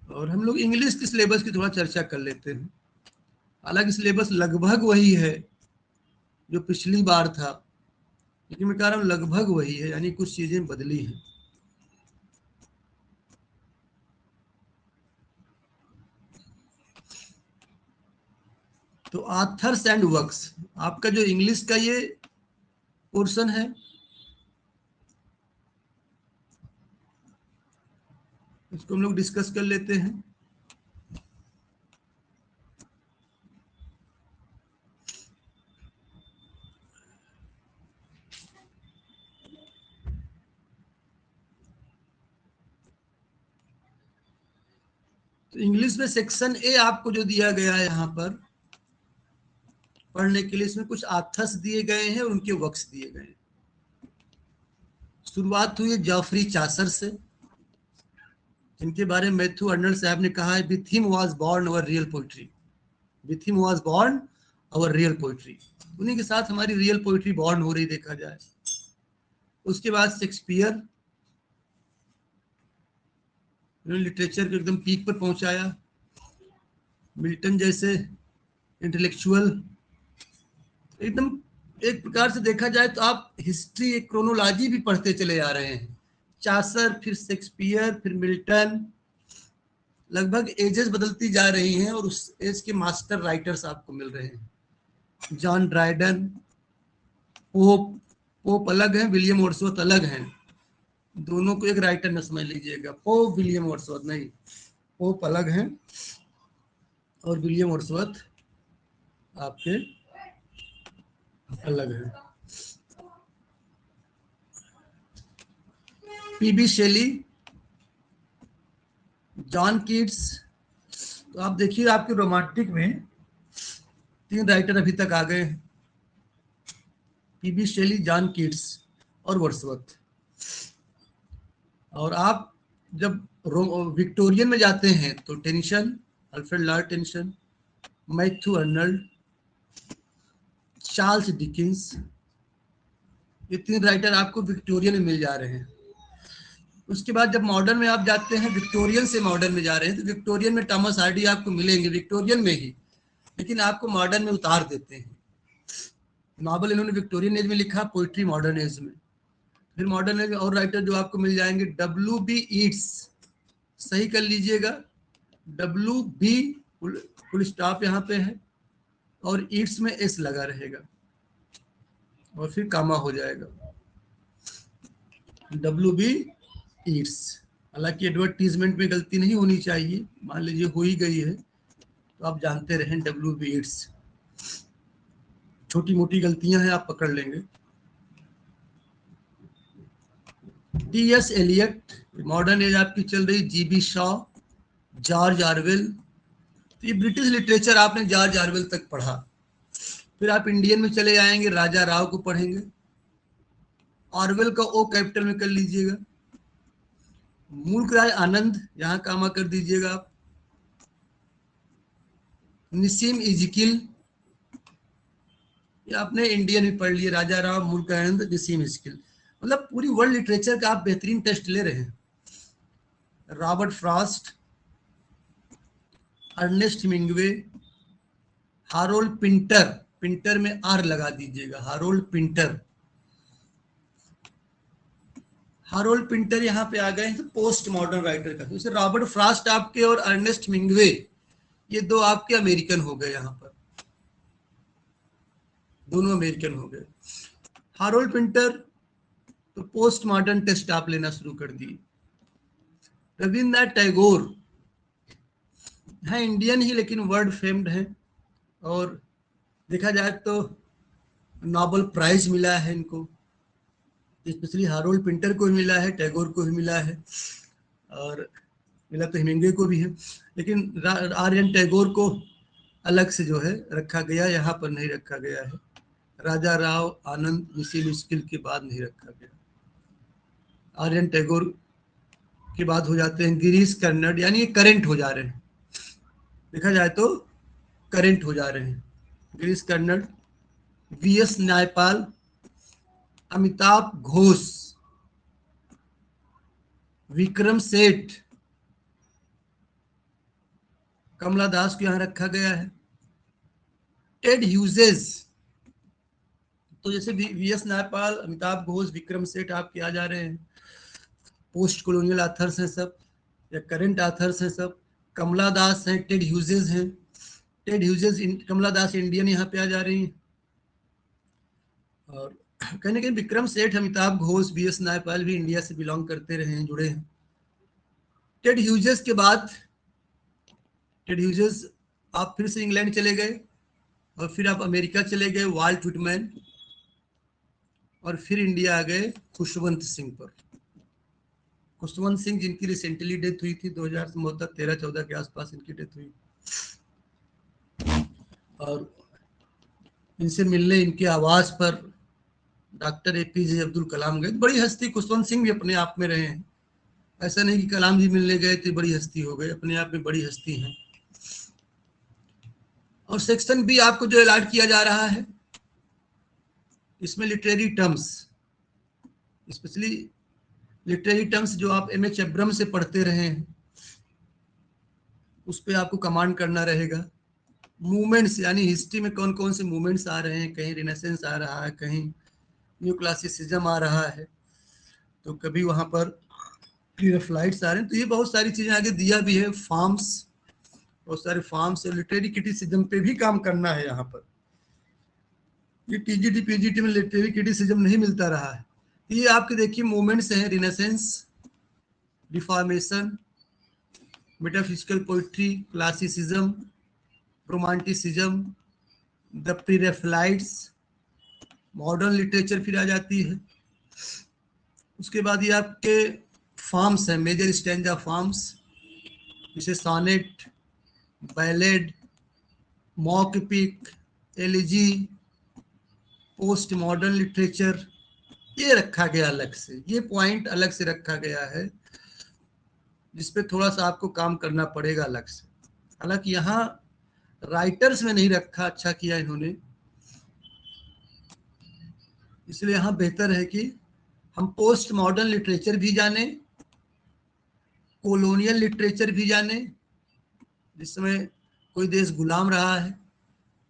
और हम लोग इंग्लिश के सिलेबस की थोड़ा चर्चा कर लेते हैं। हालांकि सिलेबस लगभग वही है जो पिछली बार था, लेकिन मैं कह रहा हूँ लगभग वही है, यानी कुछ चीजें बदली हैं। तो ऑथर्स एंड वर्क्स, आपका जो इंग्लिश का ये पोर्शन है, इसको हम लोग डिस्कस कर लेते हैं। तो इंग्लिश में सेक्शन ए आपको जो दिया गया है यहाँ पर पढ़ने के लिए, इसमें कुछ ऑथर्स दिए गए हैं और उनके वर्क्स दिए गए हैं। शुरुआत हुई है जॉफरी चासर से, जिनके बारे में मैथ्यू अर्नल्ड साहब ने कहा है, with him was born our real poetry, with him was born our real poetry. उन्हीं के साथ हमारी रियल पोइट्री बॉर्न हो रही देखा जाए। उसके बाद शेक्सपियर, उन्होंने लिटरेचर को एकदम पीक पर पहुंचाया। मिल्टन जैसे इंटेलेक्चुअल, एकदम एक प्रकार से देखा जाए तो आप हिस्ट्री एक क्रोनोलॉजी भी पढ़ते चले आ रहे हैं। चासर, फिर शेक्सपियर, फिर मिल्टन, लगभग एजेस बदलती जा रही हैं और उस एज के मास्टर राइटर्स आपको मिल रहे हैं। जॉन ड्राइडन, पोप अलग हैं, विलियम वर्ड्सवर्थ अलग हैं, दोनों को एक राइटर न समझ लीजिएगा। पोप विलियम वर्ड्सवर्थ नहीं, पोप अलग हैं और विलियम वर्ड्सवर्थ आपके अलग है। पीबी शेली, जॉन कीट्स। तो आप देखिए आपके रोमांटिक में 3 राइटर अभी तक आ गए हैं, पीबी शेली, जॉन कीट्स और वर्ड्सवर्थ। और आप जब विक्टोरियन में जाते हैं तो Tennyson, Alfred Lord Tennyson, Matthew Arnold, Charles Dickens, ये 3 राइटर आपको विक्टोरियन में मिल जा रहे हैं। उसके बाद जब मॉडर्न में आप जाते हैं, विक्टोरियन से मॉडर्न में जा रहे हैं, तो विक्टोरियन में थॉमस हार्डी आपको मिलेंगे, विक्टोरियन में ही, लेकिन आपको मॉडर्न में उतार देते हैं। नॉवल इन्होंने विक्टोरियन एज में लिखा, पोइट्री मॉडर्न एज में। फिर मॉडर्न एज में और राइटर जो आपको मिल जाएंगे, W.B. ईट्स, सही कर लीजिएगा, W.B. फुल स्टॉप यहाँ पे है और ईट्स में एस लगा रहेगा और फिर कामा हो जाएगा, W.B. ईट्स। हालांकि एडवर्टीजमेंट में गलती नहीं होनी चाहिए, मान लीजिए हो ही गई है तो आप जानते रहें W.B. ईट्स। छोटी मोटी गलतियां हैं, आप पकड़ लेंगे। T.S. एलियट, मॉडर्न एज आपकी चल रही, G.B. Shaw, George Orwell. तो ये ब्रिटिश लिटरेचर आपने जॉर्ज ऑरवेल तक पढ़ा। फिर आप इंडियन में चले आएंगे, राजा राव को पढ़ेंगे, ऑरवेल का ओ कैपिटल में कर लीजिएगा। मूलराय आनंद, यहाँ कामा कर दीजिएगा आप। निसीम इजकिल, ये आपने इंडियन में पढ़ लिए, राजा राव, मूलराय आनंद, निसीम इजकिल। मतलब पूरी वर्ल्ड लिटरेचर का आप बेहतरीन टेस्ट ले रहे हैं। Robert Frost, Ernest Hemingway, Harold Pinter, Pinter में आर लगा दीजिएगा, हारोल्ड पिंटर। हारोल्ड पिंटर यहाँ पे आ गए हैं तो पोस्ट मॉडर्न राइटर का। जैसे रॉबर्ट फ्रॉस्ट आपके और अर्नेस्ट हिमिंग्वे, ये 2 आपके अमेरिकन हो गए, यहाँ पर दोनों अमेरिकन हो गए। हारोल्ड पिंटर तो पोस्ट मॉडर्न टेस्ट आप लेना शुरू कर दिए। रविन्द्रनाथ टैगोर है इंडियन ही लेकिन वर्ल्ड फेम्ड है, और देखा जाए तो नोबेल प्राइज मिला है इनको, स्पेशली हारोल्ड पिंटर को भी मिला है, टैगोर को भी मिला है, और मिला तो हिमिंग्वे को भी है, लेकिन आर्यन टैगोर को अलग से जो है रखा गया, यहाँ पर नहीं रखा गया है। राजा राव, आनंद, निसीम इजकिल के बाद नहीं रखा गया। आर्यन टैगोर के बाद हो जाते हैं गिरीश कर्नाड, यानी ये करेंट हो जा रहे हैं, देखा जाए तो करेंट हो जा रहे हैं। गिरीश कर्नाड, V.S. नायपाल, अमिताभ घोष, विक्रम सेठ, कमला दास को यहां रखा गया है। टेड ह्यूजेस, तो जैसे V.S. नायपाल, अमिताभ घोष, विक्रम सेठ आपके आ जा रहे हैं, पोस्ट कॉलोनियल ऑथर्स हैं सब या करंट ऑथर्स हैं सब। कमला दास हैं, टेड ह्यूजेस हैं, टेड ह्यूजेस, कमला दास इंडियन यहाँ पे आ जा रही हैं। और कहीं ना कहीं विक्रम सेठ, अमिताभ घोष, BS नायपाल भी इंडिया से बिलोंग करते रहे हैं, जुड़े हैं। टेड ह्यूजेस के बाद, टेड ह्यूजेस आप फिर से इंग्लैंड चले गए और फिर आप अमेरिका चले गए, वाल्ट विटमैन, और फिर इंडिया आ गए खुशवंत सिंह पर। खुशवंत सिंह जिनकी रिसेंटली डेथ हुई थी 2013-14 के आसपास इनकी डेथ हुई, और इनसे मिलने इनके आवास पर डॉक्टर APJ अब्दुल कलाम गए। बड़ी हस्ती खुशवंत सिंह भी अपने आप में रहे हैं, ऐसा नहीं कि कलाम जी मिलने गए तो बड़ी हस्ती हो गए, अपने आप में बड़ी हस्ती हैं। और सेक्शन B आपको जो अलॉट किया जा रहा है, इसमें literary terms, specially literary terms जो आप MH अब्रम से पढ़ते रहे हैं, उस पर आपको कमांड करना रहेगा। मूवमेंट्स, यानी हिस्ट्री में कौन कौन से मूवमेंट्स आ रहे हैं, कहीं रिनेसेंस आ रहा है, कहीं न्यू क्लासिसिज्म आ रहा है, तो कभी वहां पर फ्लाइट्स आ रहे हैं, तो ये बहुत सारी चीजें आगे दिया भी है। फार्म्स, बहुत सारे फार्म्स और लिटरेरी क्रिटिसिज्म पे भी काम करना है यहाँ पर। ये TGT PGT में लिटरेरी क्रिटिसिज्म नहीं मिलता रहा है। ये आपके देखिए मूवमेंट्स हैं, Renaissance, Reformation, metaphysical poetry, classicism, romanticism, the Pre-Raphaelites, modern literature फिर आ जाती है। उसके बाद ये आपके फॉर्म्स हैं, मेजर स्टैंजा फॉर्म्स, जैसे sonnet, ballad, mock epic, elegy, post modern literature, ये रखा गया अलग से, ये पॉइंट अलग से रखा गया है, जिसपे थोड़ा सा आपको काम करना पड़ेगा अलग से। हालांकि यहाँ राइटर्स में नहीं रखा, अच्छा किया इन्होंने, इसलिए यहाँ बेहतर है कि हम पोस्ट मॉडर्न लिटरेचर भी जाने, कॉलोनियल लिटरेचर भी जाने, जिस समय कोई देश गुलाम रहा है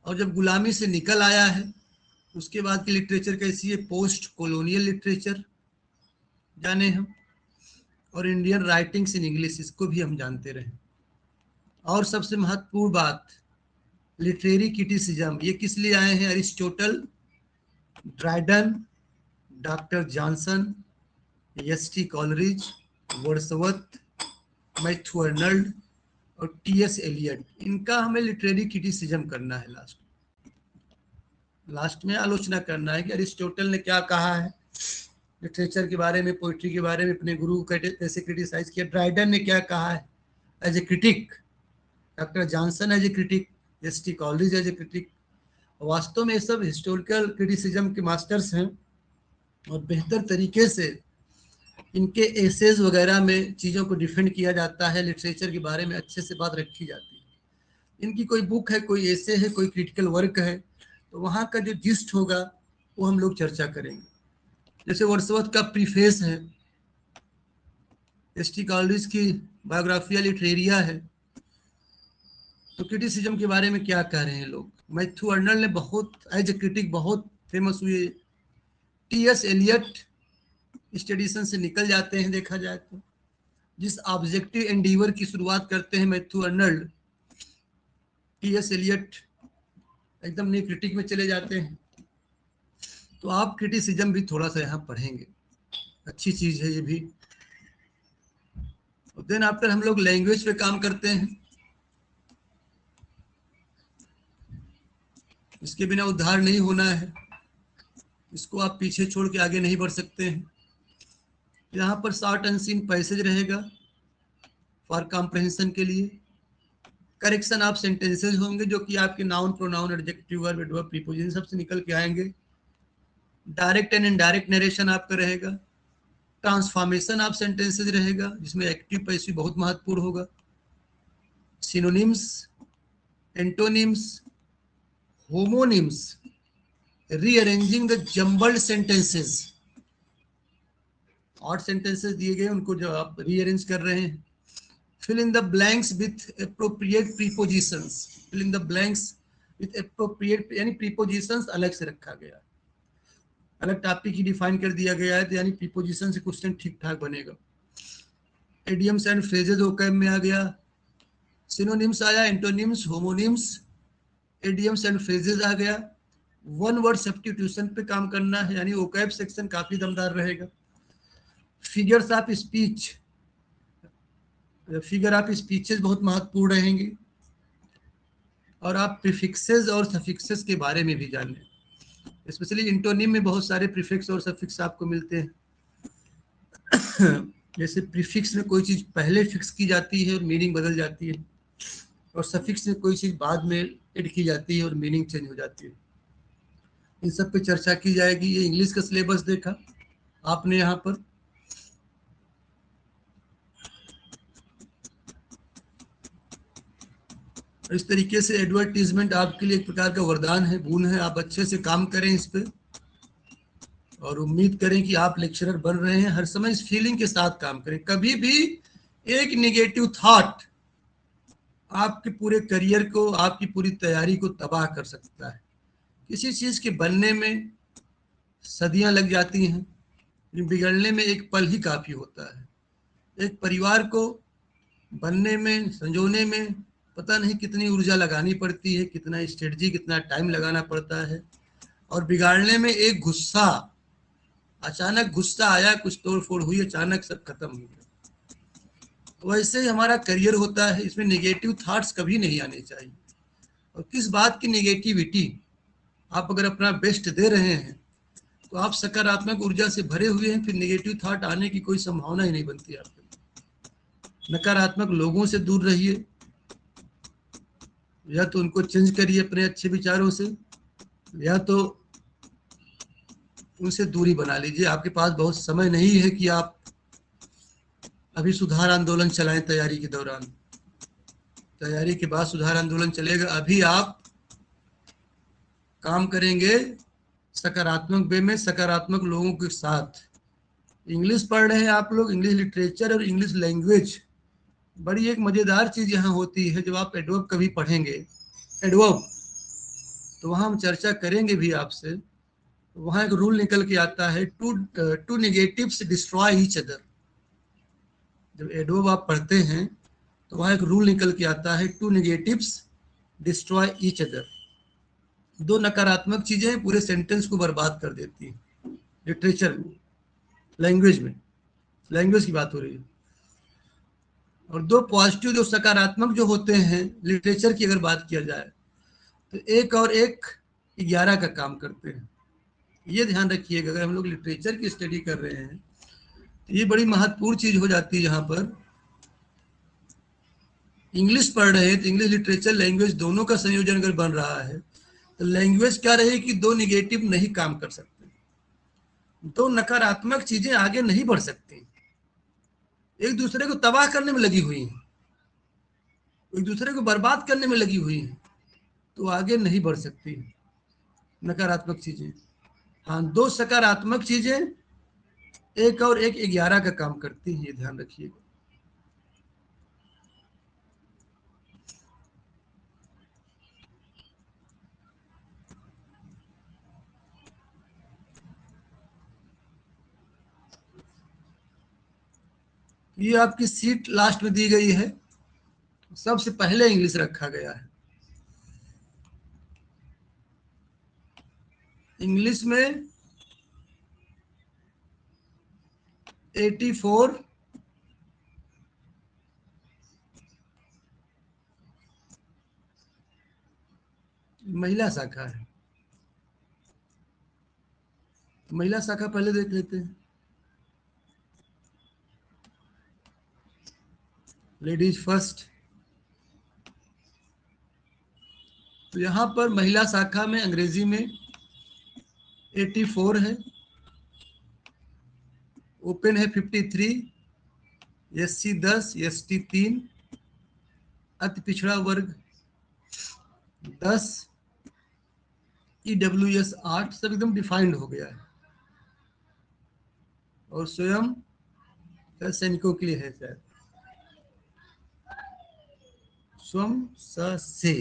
और जब गुलामी से निकल आया है उसके बाद की लिटरेचर कैसी है, पोस्ट कॉलोनियल लिटरेचर जाने हम, और इंडियन राइटिंग्स इन इंग्लिश, इसको भी हम जानते रहे। और सबसे महत्वपूर्ण बात, लिटरेरी क्रिटिसिज्म, ये किस लिए आए हैं? Aristotle, Dryden, doctor Johnson, ST Coleridge, Wordsworth, Matthew Arnold और TS एलियट, इनका हमें लिटरेरी क्रिटिसिज्म करना है। लास्ट में आलोचना करना है कि अरिस्टोटल ने क्या कहा है लिटरेचर के बारे में, पोइट्री के बारे में, अपने गुरु को कैसे क्रिटिसाइज किया, ड्राइडन ने क्या कहा है as a critic, doctor Johnson as a critic, ST Coleridge as a critic. वास्तव में ये सब हिस्टोरिकल क्रिटिसिज्म के मास्टर्स हैं और बेहतर तरीके से इनके एसेज वगैरह में चीज़ों को डिफेंड किया जाता है, लिटरेचर के बारे में अच्छे से बात रखी जाती है। इनकी कोई बुक है, कोई एसे है, कोई क्रिटिकल वर्क है, तो वहाँ का जो जिस्ट होगा वो हम लोग चर्चा करेंगे। जैसे वर्ड्सवर्थ का प्रीफेस है, ST कॉलरिज की बायोग्राफिया लिटरेरिया है, तो क्रिटिसिज्म के बारे में क्या कह रहे हैं लोग। मैथ्यू अर्नल्ड ने बहुत एज ए क्रिटिक बहुत फेमस हुए। TS एलियट इस ट्रेडिशन से निकल जाते हैं, देखा जाए तो जिस ऑब्जेक्टिव एंडीवर की शुरुआत करते हैं मैथ्यू अर्नल्ड, TS एलियट एकदम नई क्रिटिक में चले जाते हैं। तो आप क्रिटिसिज्म भी थोड़ा सा यहाँ पढ़ेंगे, अच्छी चीज है ये भी। और देन आफ्टर हम लोग लैंग्वेज पे काम करते हैं, इसके बिना उद्धार नहीं होना है, इसको आप पीछे छोड़ के आगे नहीं बढ़ सकते हैं। यहाँ पर शॉर्ट अनसीन पैसेज रहेगा फॉर कॉम्प्रहेंशन के लिए। करेक्शन ऑफ सेंटेंसेज होंगे जो कि आपके noun, pronoun, adjective, verb, adverb, preposition सबसे निकल के आएंगे। डायरेक्ट एंड इनडायरेक्ट नरेशन आपका रहेगा। ट्रांसफॉर्मेशन ऑफ सेंटेंसेज रहेगा जिसमें एक्टिव पैसिव बहुत महत्वपूर्ण होगा। Synonyms, antonyms, homonyms, rearranging the jumbled sentences, odd sentences दिए गए उनको जो आप रीअरेंज कर रहे हैं। Fill in the blanks with appropriate prepositions, fill in the blanks with appropriate, यानी प्रीपोजिशंस अलग से रखा गया है, अलग टॉपिक ही डिफाइन कर दिया गया है, तो यानी प्रीपोजिशन से क्वेश्चन ठीक ठाक बनेगा। एडियम्स एंड फ्रेजेस वोकैब में आ गया। सिनोनिम्स आया, antonyms, homonyms, idioms and phrases आ गया, वन वर्ड सब्स्टिट्यूशन पे काम करना है, यानी वोकैब सेक्शन काफी दमदार रहेगा। Figures of speech, figure of speeches बहुत महत्वपूर्ण रहेंगी, और आप प्रीफिक्सेस और सफिक्सेस के बारे में भी जानें। स्पेशली इंटोनिम में बहुत सारे प्रीफिक्स और सफिक्स आपको मिलते हैं। जैसे प्रीफिक्स में कोई चीज पहले फिक्स की जाती है और मीनिंग बदल जाती है, और सफिक्स में कोई चीज बाद में ऐड की जाती है और मीनिंग चेंज हो जाती है। इन सब पे चर्चा की जाएगी। ये इंग्लिश का सिलेबस देखा आपने यहाँ पर। इस तरीके से एडवर्टीजमेंट आपके लिए एक प्रकार का वरदान है, बोन है। आप अच्छे से काम करें इस पे, और उम्मीद करें कि आप लेक्चरर बन रहे हैं। हर समय इस फीलिंग के साथ काम करें। कभी भी एक निगेटिव थॉट आपके पूरे करियर को, आपकी पूरी तैयारी को तबाह कर सकता है। किसी चीज के बनने में सदियां लग जाती हैं, बिगड़ने में एक पल ही काफी होता है। एक परिवार को बनने में, संजोने में पता नहीं कितनी ऊर्जा लगानी पड़ती है, कितना स्ट्रेटजी, कितना टाइम लगाना पड़ता है, और बिगाड़ने में एक गुस्सा, अचानक गुस्सा आया, कुछ तोड़ फोड़ हुई, अचानक सब खत्म हो गया। वैसे ही हमारा करियर होता है, इसमें नेगेटिव थॉट्स कभी नहीं आने चाहिए। और किस बात की नेगेटिविटी, आप अगर अपना बेस्ट दे रहे हैं तो आप सकारात्मक ऊर्जा से भरे हुए हैं, फिर नेगेटिव थॉट आने की कोई संभावना ही नहीं बनती आपके। नकारात्मक लोगों से दूर रहिए, या तो उनको चेंज करिए अपने अच्छे विचारों से, या तो उनसे दूरी बना लीजिए। आपके पास बहुत समय नहीं है कि आप अभी सुधार आंदोलन चलाएं तैयारी के दौरान। तैयारी के बाद सुधार आंदोलन चलेगा। अभी आप काम करेंगे सकारात्मक वे में, सकारात्मक लोगों के साथ। इंग्लिश पढ़ रहे हैं आप लोग, इंग्लिश लिटरेचर और इंग्लिश लैंग्वेज, बड़ी एक मजेदार चीज यहाँ होती है। जब आप एडवर्ब कभी पढ़ेंगे, एडवर्ब, तो वहां हम चर्चा करेंगे भी आपसे। वहां एक रूल निकल के आता है, two negatives destroy each other. जब एडवर्ब आप पढ़ते हैं तो वहां एक रूल निकल के आता है, two negatives destroy each other. दो नकारात्मक चीजें पूरे सेंटेंस को बर्बाद कर देती हैं। लिटरेचर में, लैंग्वेज में, लैंग्वेज की बात हो रही है। और दो पॉजिटिव, जो सकारात्मक जो होते हैं, लिटरेचर की अगर बात किया जाए तो एक और एक 11 का काम करते हैं। ये ध्यान रखिएगा, अगर हम लोग लिटरेचर की स्टडी कर रहे हैं तो ये बड़ी महत्वपूर्ण चीज हो जाती है। यहाँ पर इंग्लिश पढ़ रहे हैं तो इंग्लिश लिटरेचर लैंग्वेज दोनों का संयोजन अगर बन रहा है तो लैंग्वेज क्या रहे कि दो निगेटिव नहीं काम कर सकते, दो नकारात्मक चीजें आगे नहीं बढ़ सकती। एक दूसरे को तबाह करने में लगी हुई हैं, एक दूसरे को बर्बाद करने में लगी हुई हैं, तो आगे नहीं बढ़ सकती नकारात्मक चीजें। हाँ, दो सकारात्मक चीजें एक और एक 11 का काम करती हैं, ये ध्यान रखिएगा। ये आपकी सीट लास्ट में दी गई है, सबसे पहले इंग्लिश रखा गया है। इंग्लिश में 84 महिला शाखा है। महिला शाखा पहले देख लेते हैं। Ladies first. तो यहाँ पर महिला शाखा में अंग्रेजी में 84 है, ओपन है 53, SC 10, ST 3, अति पिछड़ा वर्ग 10, EWS 8, सब एकदम डिफाइंड हो गया है। और स्वयं सैनिकों के लिए है शायद, स्वयं से,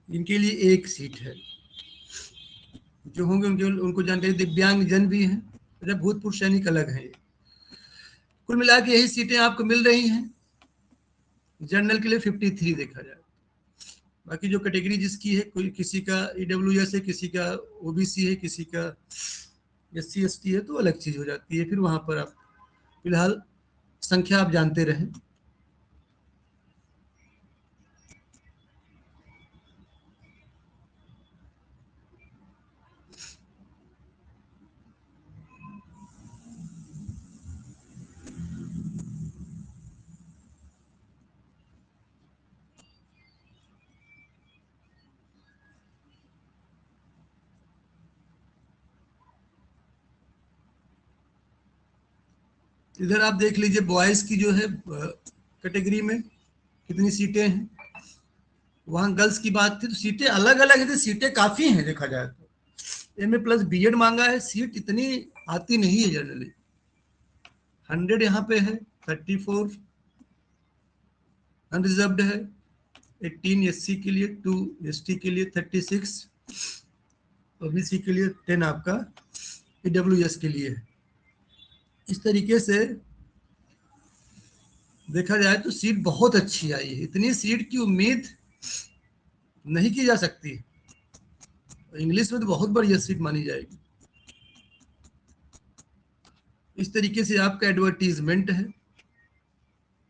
इनके लिए एक सीट है। जो होंगे उनके, उनको जानकारी। दिव्यांग जन भी हैं, जब भूतपूर्व सैनिक अलग हैं। कुल मिला के यही सीटें आपको मिल रही हैं। जनरल के लिए 53 देखा जाए। बाकी जो कैटेगरी जिसकी है, कोई किसी का EWS है, किसी का OBC है, किसी का SC ST है, तो अलग चीज हो जाती है। फिर वहां पर आप फिलहाल संख्या आप जानते रहें। इधर आप देख लीजिए बॉयज की जो है कैटेगरी में कितनी सीटें हैं। वहां गर्ल्स की बात थी तो सीटें अलग अलग है, तो सीटें काफी हैं देखा जाए तो। MA+ B.Ed मांगा है, सीट इतनी आती नहीं है जनरली। 100 यहाँ पे है, 34 अनरिजर्व्ड है, 18 SC के लिए, 2 ST के लिए, 36 OBC के लिए, 10 आपका EWS के लिए है। इस तरीके से देखा जाए तो सीट बहुत अच्छी आई है। इतनी सीट की उम्मीद नहीं की जा सकती। इंग्लिश में तो बहुत बढ़िया सीट मानी जाएगी। इस तरीके से आपका एडवर्टीजमेंट है,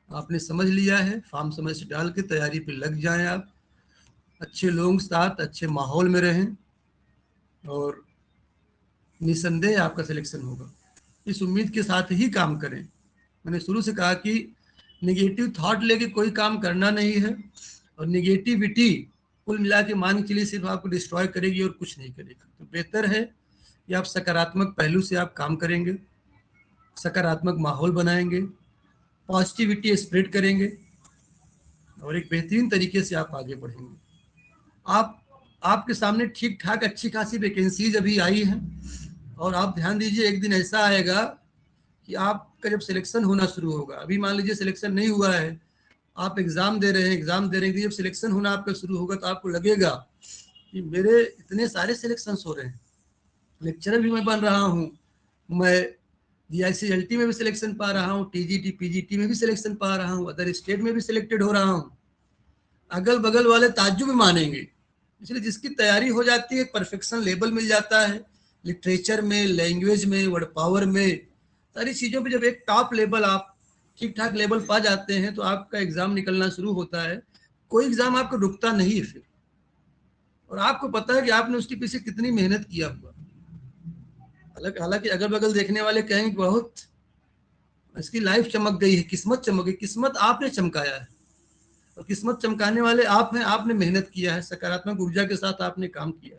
आपने समझ लिया है। फॉर्म समय से डाल के तैयारी पे लग जाएं आप, अच्छे लोगों के साथ अच्छे माहौल में रहें और निसंदेह आपका सिलेक्शन होगा। इस उम्मीद के साथ ही काम करें। मैंने शुरू से कहा कि नेगेटिव थॉट लेके कोई काम करना नहीं है, और नेगेटिविटी कुल मिला के मान के चलिए सिर्फ आपको डिस्ट्रॉय करेगी और कुछ नहीं करेगी। तो बेहतर है कि आप सकारात्मक पहलू से आप काम करेंगे, सकारात्मक माहौल बनाएंगे, पॉजिटिविटी स्प्रेड करेंगे और एक बेहतरीन तरीके से आप आगे बढ़ेंगे। आपके सामने ठीक ठाक अच्छी खासी वैकेंसीज अभी आई हैं, और आप ध्यान दीजिए एक दिन ऐसा आएगा कि आपका जब सिलेक्शन होना शुरू होगा, अभी मान लीजिए सिलेक्शन नहीं हुआ है, आप एग्जाम दे रहे हैं, जब सिलेक्शन होना आपका शुरू होगा तो आपको लगेगा कि मेरे इतने सारे सिलेक्शन हो रहे हैं, लेक्चरर भी मैं बन रहा हूँ, मैं DICLT में भी सिलेक्शन पा रहा हूँ, TGT PGT में भी सिलेक्शन पा रहा हूँ, अदर स्टेट में भी सिलेक्टेड हो रहा हूँ। अगल बगल वाले ताज्जुब में मानेंगे। इसलिए जिसकी तैयारी हो जाती है, परफेक्शन लेवल मिल जाता है, लिटरेचर में, लैंग्वेज में, वर्ड पावर में, सारी चीज़ों पे जब एक टॉप लेवल आप ठीक ठाक लेवल पा जाते हैं तो आपका एग्जाम निकलना शुरू होता है। कोई एग्जाम आपको रुकता नहीं है फिर, और आपको पता है कि आपने उसके पीछे कितनी मेहनत किया हुआ। हालांकि अगल बगल देखने वाले कहेंगे बहुत इसकी लाइफ चमक गई है, किस्मत चमक गई। किस्मत आपने चमकाया है, और किस्मत चमकाने वाले आप हैं। आपने मेहनत किया है, सकारात्मक ऊर्जा के साथ आपने काम किया।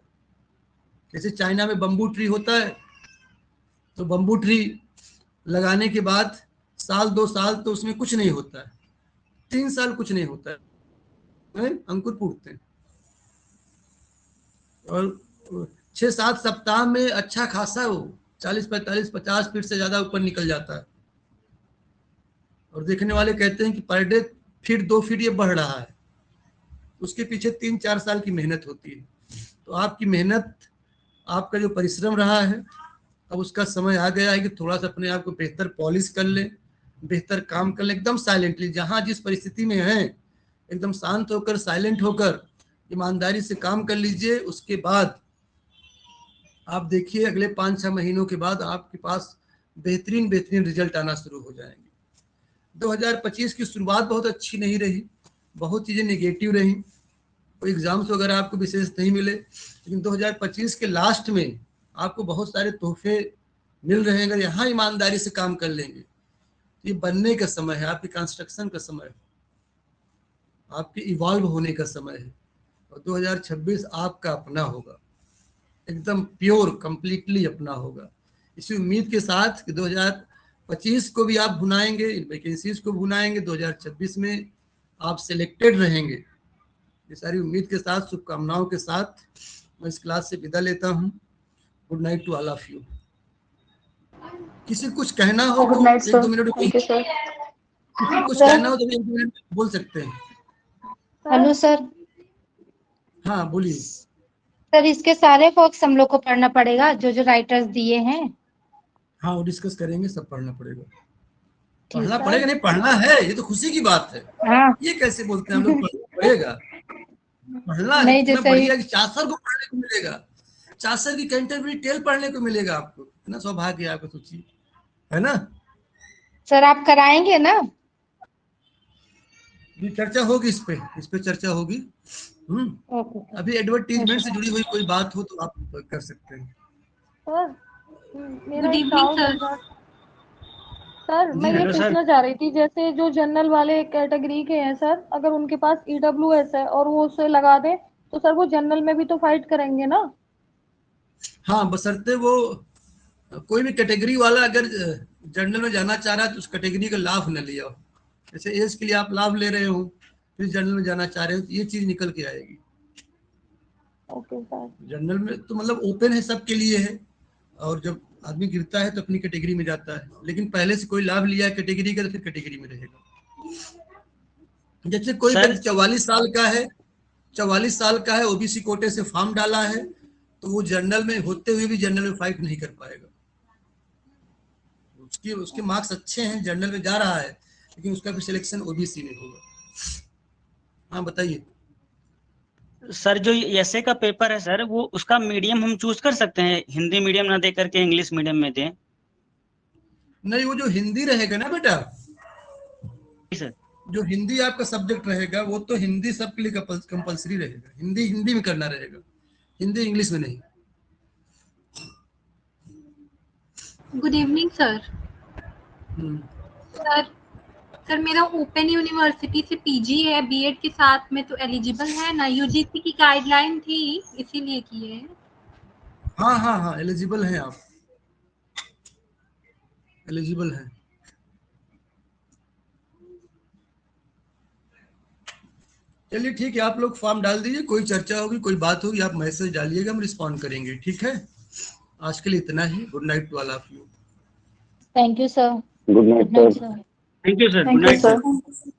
जैसे चाइना में बम्बू ट्री होता है, तो बम्बू ट्री लगाने के बाद 1-2 साल तो उसमें कुछ नहीं होता है, 3 साल कुछ नहीं होता है, अंकुर फूटते हैं, और 6-7 सप्ताह में अच्छा खासा वो 40-45-50 फीट से ज्यादा ऊपर निकल जाता है। और देखने वाले कहते हैं कि पर डे 1-2 फीट ये बढ़ रहा है। उसके पीछे 3-4 साल की मेहनत होती है। तो आपकी मेहनत, आपका जो परिश्रम रहा है, अब उसका समय आ गया है कि थोड़ा सा अपने आप को बेहतर पॉलिश कर लें, बेहतर काम कर लें, एकदम साइलेंटली, जहाँ जिस परिस्थिति में हैं एकदम शांत होकर, साइलेंट होकर ईमानदारी से काम कर लीजिए। उसके बाद आप देखिए अगले 5-6 महीनों के बाद आपके पास बेहतरीन रिजल्ट आना शुरू हो जाएंगे। 2025 की शुरुआत बहुत अच्छी नहीं रही, बहुत चीज़ें नेगेटिव रही, कोई एग्जाम्स वगैरह आपको विशेष नहीं मिले, लेकिन 2025 के लास्ट में आपको बहुत सारे तोहफे मिल रहे हैं। अगर यहाँ ईमानदारी से काम कर लेंगे तो ये बनने का समय है, आपकी कंस्ट्रक्शन का समय है, आपके इवॉल्व होने का समय है, और 2026 आपका अपना होगा, एकदम प्योर कंप्लीटली अपना होगा। इसी उम्मीद के साथ कि 2025 को भी आप भुनाएंगे, इन वैकेंसीज को भुनाएंगे, 2026 में आप सिलेक्टेड रहेंगे, ये सारी उम्मीद के साथ, शुभकामनाओं के साथ मैं इस क्लास से विदा लेता हूँ। Good night to all of you. किसी कुछ कहना हो गुड तो night 1-2 sir, minute, thank you sir. किसी कुछ कहना हो तो 1-2 मिनट बोल सकते हैं। Hello sir. हाँ बोलिए। सर इसके सारे फॉक्स हम लोग को पढ़ना पड़ेगा, जो जो राइटर्स दिए हैं? हाँ वो डिस्कस करेंगे, सब पढ़ना पड़ेगा। ठीक पढ़ना है। पड़ेगा नहीं, पढ़ना है, ये तो खुशी की बात है। हाँ ये कैसे बोलते हैं हम लोग, पढ़ना पड़ेगा? पढ़ना है, नहीं, इतना जैसे बढ़िया कि चासर को पढ़ने को मिलेगा, चासर की कैंटरबरी टेल पढ़ने को मिलेगा आपको, इतना सौभाग्य है आपको, सोचिए, है ना। सर आप कराएंगे ना? ये चर्चा होगी, इस पे चर्चा होगी। ओके अभी एडवर्टीजमेंट से जुड़ी हुई कोई बात हो तो आप कर सकते हैं। सर मेरा गुड एक इवनिंग डाउट है सर। सर मैं ये हेलो सर। पूछना चाह रही थी, जैसे जो जनरल वाले कैटेगरी के हैं सर, अगर उनके पास ईडब्ल्यूएस है और वो उसे लगा दे तो सर वो जनरल में भी तो फाइट करेंगे ना? हाँ, बशर्ते वो कोई भी कैटेगरी वाला अगर जनरल में जाना चाह रहा है तो उस कैटेगरी का लाभ न लिया हो। जैसे एज के लिए आप लाभ ले रहे हो, फिर जनरल में जाना चाह रहे हो, तो ये चीज निकल के आएगी। Okay sir. जनरल में तो मतलब ओपन है, सबके लिए है, और जब आदमी गिरता है तो अपनी कैटेगरी में जाता है, लेकिन पहले से कोई लाभ लिया है कैटेगरी का तो फिर कैटेगरी में रहेगा। जैसे कोई व्यक्ति 44 साल का है, 44 साल का है, ओबीसी कोटे से फॉर्म डाला है, तो वो जनरल में होते हुए भी जनरल में फाइट नहीं कर पाएगा। उसके मार्क्स अच्छे हैं, जनरल में जा रहा है, लेकिन उसका भी सिलेक्शन ओबीसी में होगा। हाँ बताइए सर। जो एसए का पेपर है सर, वो उसका मीडियम हम चूज कर सकते हैं, हिंदी मीडियम ना दे करके इंग्लिश मीडियम में दें? नहीं, वो जो हिंदी रहेगा ना बेटा, सर जो हिंदी आपका सब्जेक्ट रहेगा वो तो हिंदी सबके लिए कंपलसरी रहेगा, हिंदी हिंदी में करना रहेगा, हिंदी इंग्लिश में नहीं। Good evening sir. सर मेरा ओपन यूनिवर्सिटी से पीजी है बीएड के साथ में, तो एलिजिबल है ना? यूजीसी की गाइडलाइन थी इसीलिए किए हैं। हाँ हाँ हाँ, एलिजिबल हैं आप, एलिजिबल हैं। चलिए ठीक है, आप लोग फॉर्म डाल दीजिए, कोई चर्चा होगी, कोई बात होगी, आप मैसेज डालिएगा, हम रिस्पॉन्ड करेंगे, ठीक है। आज के लिए इतना ही। Good night to all of you. Thank you sir. Good night sir. Thank you sir. Good thank you night sir. Sir.